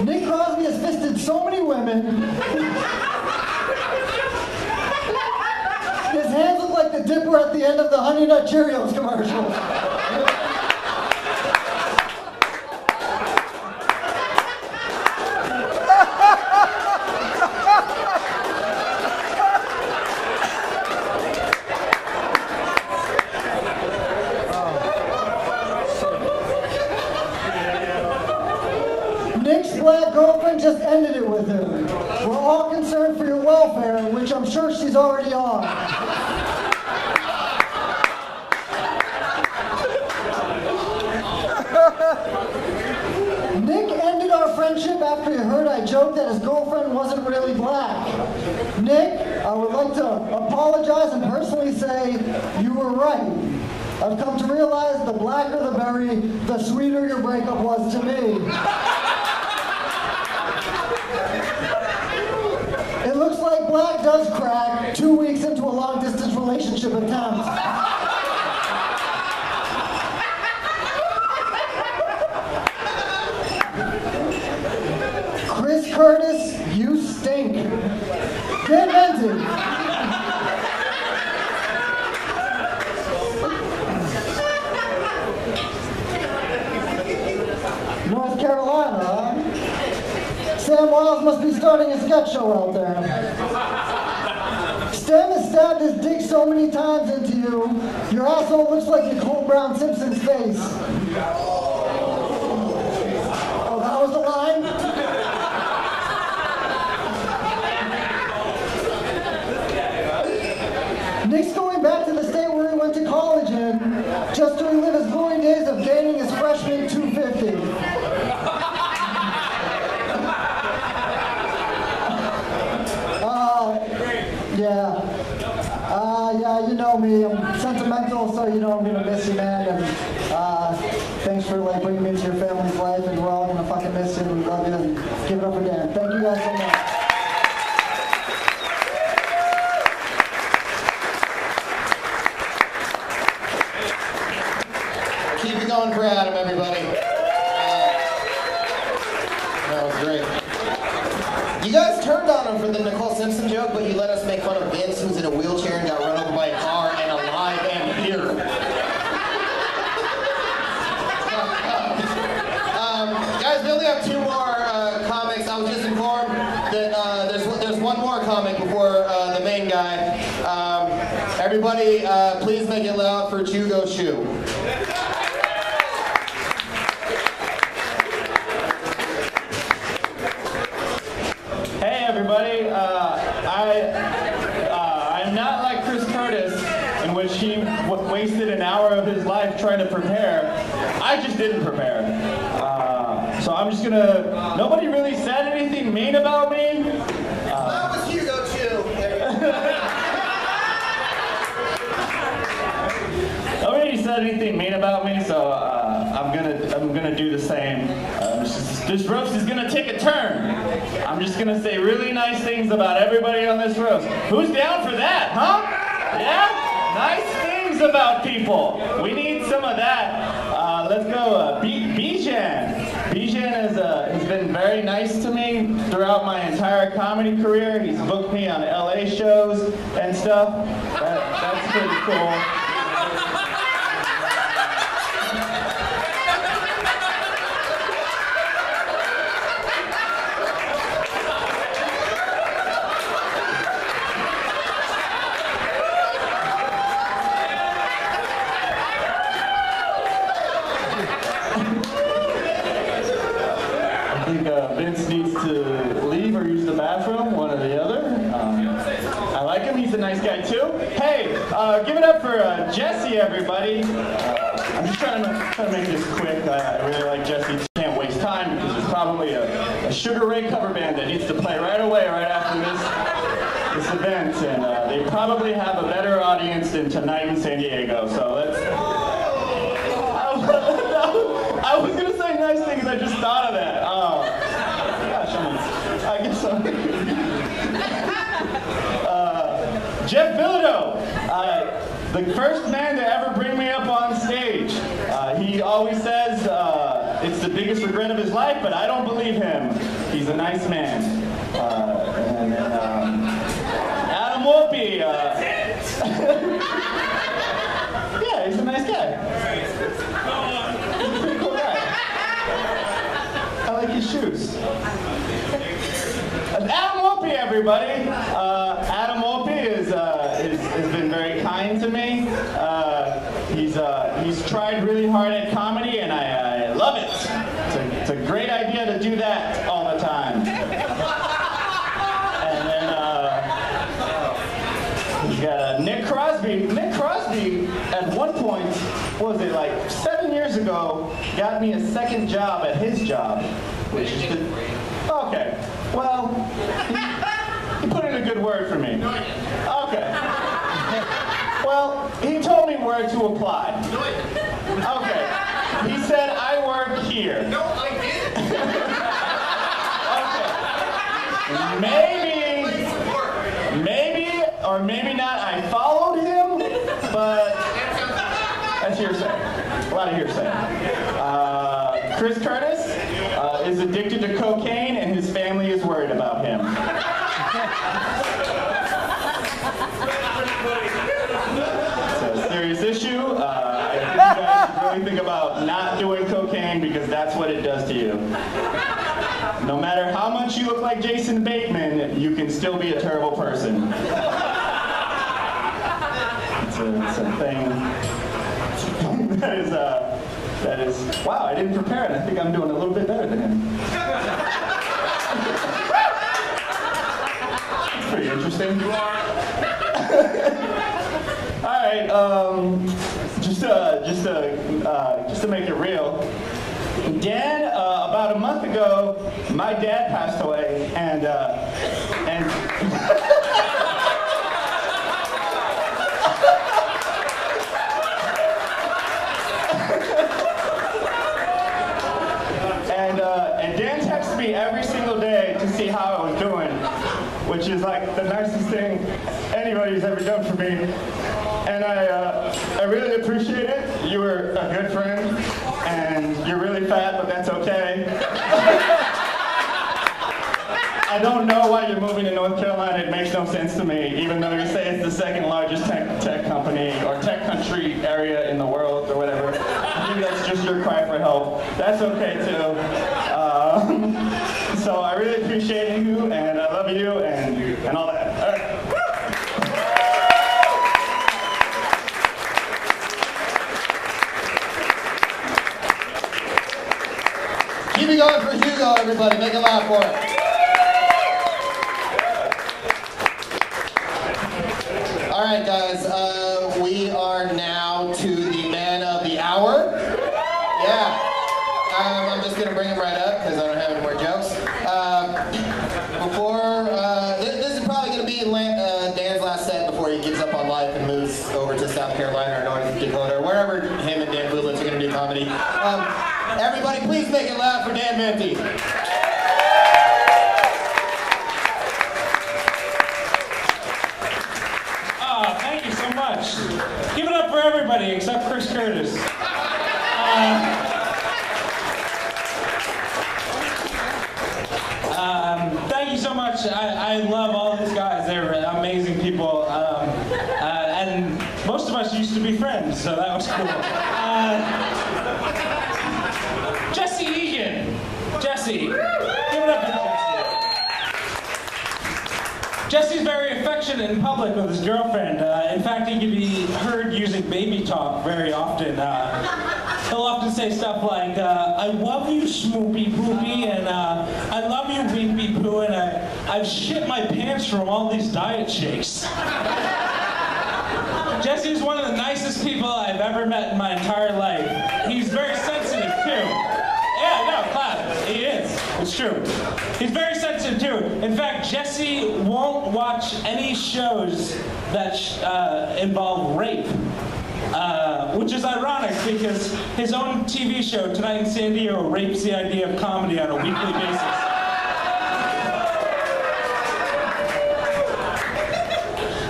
Speaker 8: Nick Cosby has fisted so many women. His hands look like the dipper at the end of the Honey Nut Cheerios commercial. Nick's black girlfriend just ended it with him. We're all concerned for your welfare, which I'm sure she's already on. Nick ended our friendship after he heard I joked that his girlfriend wasn't really black. Nick, I would like to apologize and personally say you were right. I've come to realize the blacker the berry, the sweeter your breakup was to me. It looks like black does crack 2 weeks into a long-distance relationship attempt. Chris Curtis, you stink. Dan Venti. North Carolina, huh? Sam Wiles must be starting a sketch show out there. Stan has stabbed his dick so many times into you, your asshole looks like Nicole Brown Simpson's face. Oh, that was the line? Nick's going back to the state where he went to college in, just to relive his glory days of gaining his freshman 250. Yeah, you know me, I'm sentimental, so you know I'm gonna miss you, man, and thanks for like bringing me into your family's life, and we're all gonna fucking miss you, and we love you, and give it up for Dan. Thank you guys so much.
Speaker 1: Keep it going for Adam, everybody. That was great. You guys turned on him for the Nicole Simpson joke, but you let us make fun of Vince, who's in a wheelchair and got run over by a car and alive and here. Guys, we only have 2 more comics. I was just informed that there's one more comic before the main guy. Everybody, please make it loud for Jugo Shoe.
Speaker 9: Everybody, I'm not like Chris Curtis, in which he wasted an hour of his life trying to prepare. I just didn't prepare. So I'm just gonna, nobody really said anything mean about me.
Speaker 1: That was Hugo too.
Speaker 9: Nobody said anything mean about me, so I'm gonna do the same. This roast is gonna take a turn. I'm just gonna say really nice things about everybody on this roast. Who's down for that, huh? Yeah? Nice things about people. We need some of that. Let's go. Bijan. Bijan has been very nice to me throughout my entire comedy career. He's booked me on LA shows and stuff. That's pretty cool. Vince needs to leave or use the bathroom, one or the other. I like him, he's a nice guy too. Hey, give it up for Jesse, everybody. I'm just trying to make this quick. I really like Jesse. Can't waste time because there's probably a Sugar Ray cover band that needs to play right away, right after this event. And they probably have a better audience than tonight in San Diego. So let's... I was going to say nice things, I just thought of that. Oh, gosh, I guess I'm... Jeff Bilodeau, the first man to ever bring me up on stage. He always says it's the biggest regret of his life, but I don't believe him. He's a nice man. And then Adam Wolpe. Yeah, he's a nice guy. He's a pretty cool guy. I like his shoes. Adam Wolpe, everybody. Adam Wolpe has been very kind to me. He's tried really hard at comedy, and I love it. It's a great idea to do that all the time. And then you got Nick Crosby. Nick Crosby, at one point, what was it, like 7 years ago, got me a second job at his job, which is the... Okay, well, he put in a good word for me. Okay. Well, he told me where to apply. Okay. He said, I work here. No, I didn't. Okay. Maybe, or maybe not, I followed him, but that's hearsay. A lot of hearsay. Chris Curtis is addicted to cocaine, and his family is worried about him. It's a serious issue. I think you guys should really think about not doing cocaine, because that's what it does to you. No matter how much you look like Jason Bateman, you can still be a terrible person. It's a thing. That is, wow, I didn't prepare it. I think I'm doing a little bit better than him. It's pretty interesting. All right, just to make it real, Dan, about a month ago, my dad passed away, and and Dan texted me every single day to see how I was doing, which is like the nicest thing anybody's ever done for me. And I really appreciate it. You were a good friend, and you're really fat, but that's okay. I don't know why you're moving to North Carolina. It makes no sense to me, even though you say it's the second largest tech company or tech country area in the world or whatever. Maybe that's just your cry for help. That's okay too. So I really appreciate you, and I love you, and all that. All right.
Speaker 1: Keep it going for Hugo, everybody. Make a laugh for him. All right, guys. We are now to the man of the hour. Yeah. I'm just going to bring him right up because I don't have any more jokes. This is probably going to be Dan's last set before he gives up on life and moves over to South Carolina or North Dakota or wherever him and Dan Bublitz are going to do comedy. Everybody, please make it loud for Dan Venti.
Speaker 10: Oh, thank you so much. Give it up for everybody except Chris Curtis. Thank you so much. I love all these guys. They're amazing people. And most of us used to be friends, so that was cool. Jesse Egan. Jesse. Give it up for Jesse. Jesse's very affectionate in public with his girlfriend. In fact, he can be heard using baby talk very often. He'll often say stuff like, I love you, Smoopy Poopy, and I love you, Weepy Poo, and I've shit my pants from all these diet shakes. Jesse's one of the nicest people I've ever met in my entire life. He's very sensitive, too. Yeah, no, clap. He is. It's true. He's very sensitive, too. In fact, Jesse won't watch any shows that involve rape. Which is ironic because his own TV show, Tonight in San Diego, rapes the idea of comedy on a weekly basis.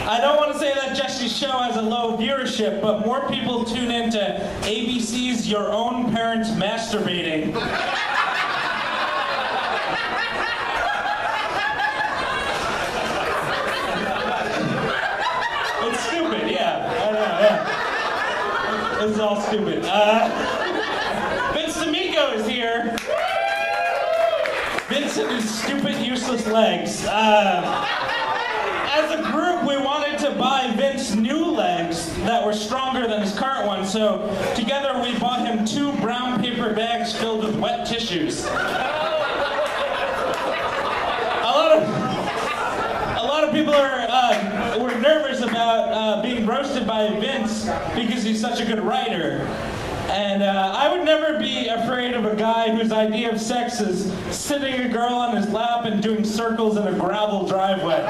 Speaker 10: I don't want to say that Jesse's show has a low viewership, but more people tune into ABC's Your Own Parents Masturbating Vince and his stupid, useless legs. As a group, we wanted to buy Vince new legs that were stronger than his current ones, so together we bought him 2 brown paper bags filled with wet tissues. A lot of people were nervous about being roasted by Vince because he's such a good writer. And I would never be afraid of a guy whose idea of sex is sitting a girl on his lap and doing circles in a gravel driveway.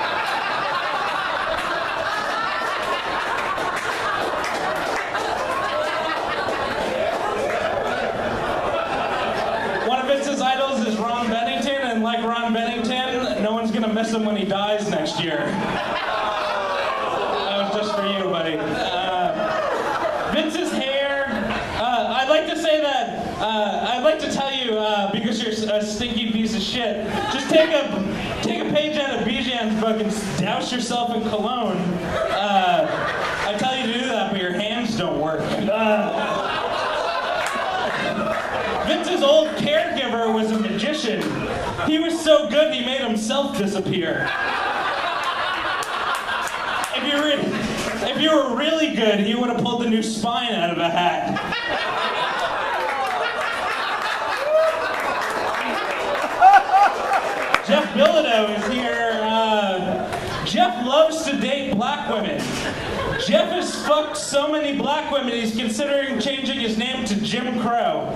Speaker 10: One of Vince's idols is Ron Bennington, and like Ron Bennington, no one's gonna miss him when he dies next year. That was just for you, buddy. Vince's hair. I'd like to say that. I'd like to tell you because you're a stinky piece of shit. Just take a page out of Bijan's book and douse yourself in cologne. I tell you to do that, but your hands don't work. Vince's old caregiver was a magician. He was so good he made himself disappear. If you were really good, he would have pulled the new spine out of a hat. Jeff Bilodeau is here. Jeff loves to date black women. Jeff has fucked so many black women, he's considering changing his name to Jim Crow.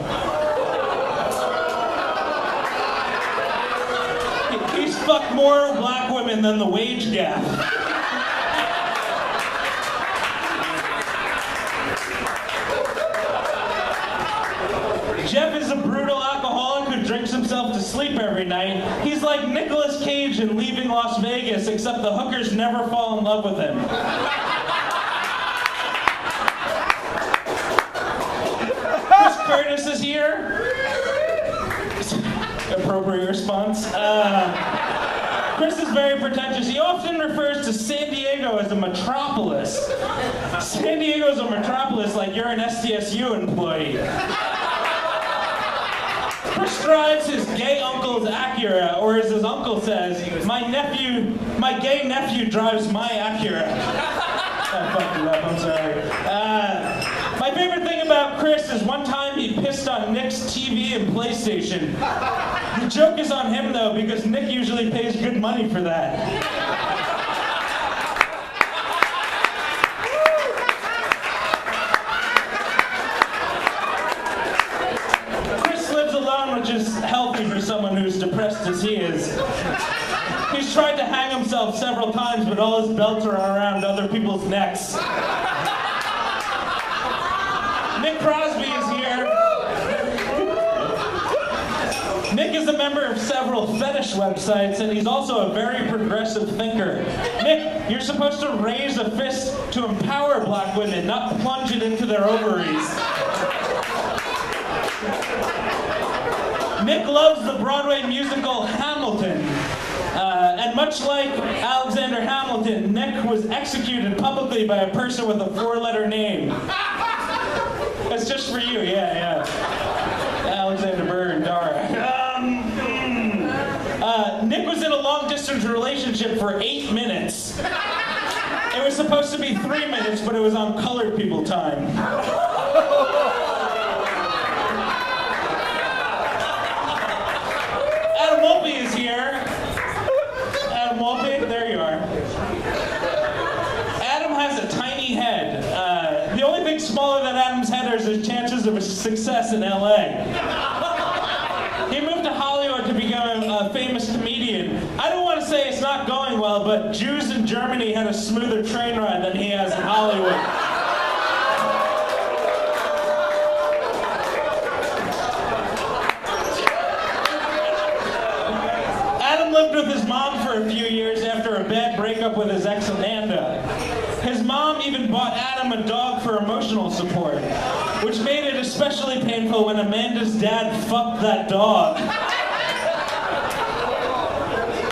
Speaker 10: He's fucked more black women than the wage gap. Jeff is a brutal alcoholic who drinks himself to sleep every night. He's like Nicolas Cage in Leaving Las Vegas, except the hookers never fall in love with him. Chris Curtis is here. Appropriate response. Chris is very pretentious. He often refers to San Diego as a metropolis. San Diego is a metropolis like you're an SDSU employee. Chris drives his gay uncle's Acura, or as his uncle says, my gay nephew drives my Acura. I fucked it up, I'm sorry. My favorite thing about Chris is one time he pissed on Nick's TV and PlayStation. The joke is on him though, because Nick usually pays good money for that. Which is healthy for someone who's depressed as he is. He's tried to hang himself several times, but all his belts are around other people's necks. Nick Crosby is here. Nick is a member of several fetish websites, and he's also a very progressive thinker. Nick, you're supposed to raise a fist to empower black women, not plunge it into their ovaries. Nick loves the Broadway musical Hamilton. And much like Alexander Hamilton, Nick was executed publicly by a person with a 4-letter name. That's just for you, yeah. Alexander Burr, Dara. Nick was in a long-distance relationship for 8 minutes. It was supposed to be 3 minutes, but it was on colored people time. Adam Wolpe is here. Adam Wolpe, there you are. Adam has a tiny head. The only thing smaller than Adam's head is his chances of success in LA. He moved to Hollywood to become a famous comedian. I don't want to say it's not going well, but Jews in Germany had a smoother train ride than he has in Hollywood. Lived with his mom for a few years after a bad breakup with his ex Amanda. His mom even bought Adam a dog for emotional support, which made it especially painful when Amanda's dad fucked that dog.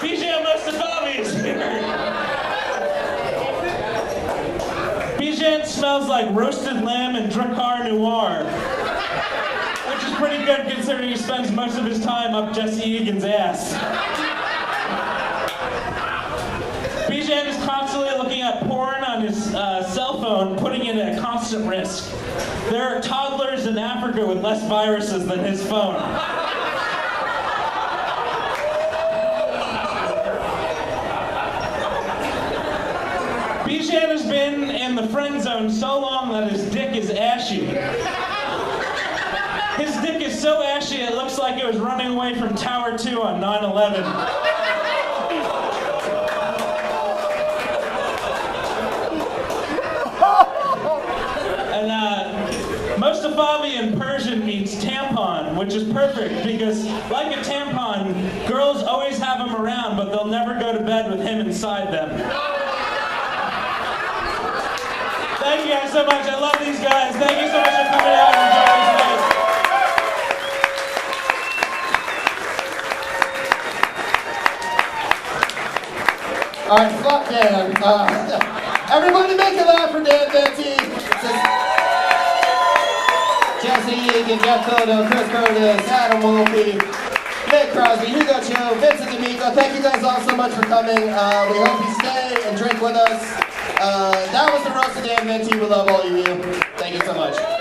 Speaker 10: Bijan Mostafavi is here. Bijan smells like roasted lamb and Drakkar Noir, which is pretty good. good considering he spends most of his time up Jesse Egan's ass. Bijan is constantly looking at porn on his cell phone, putting it at constant risk. There are toddlers in Africa with less viruses than his phone. Bijan has been in the friend zone so long that his dick is ashy. His dick is so ashy it looks like it was running away from Tower 2 on 9/11. And Mostafavi in Persian means tampon, which is perfect because, like a tampon, girls always have him around, but they'll never go to bed with him inside them. Thank you guys so much. I love these guys. Thank you so much for coming out and joining us tonight.
Speaker 1: All right, fuck Dan. Everybody make a laugh for Dan Venti. Jesse Egan, Jeff Cotto, Chris Curtis, Adam Wolfe, Nick Crosby, Hugo Cho, Vincent D'Amico. Thank you guys all so much for coming. We hope you stay and drink with us. That was the roast of Dan Venti. We love all of you. Thank you so much.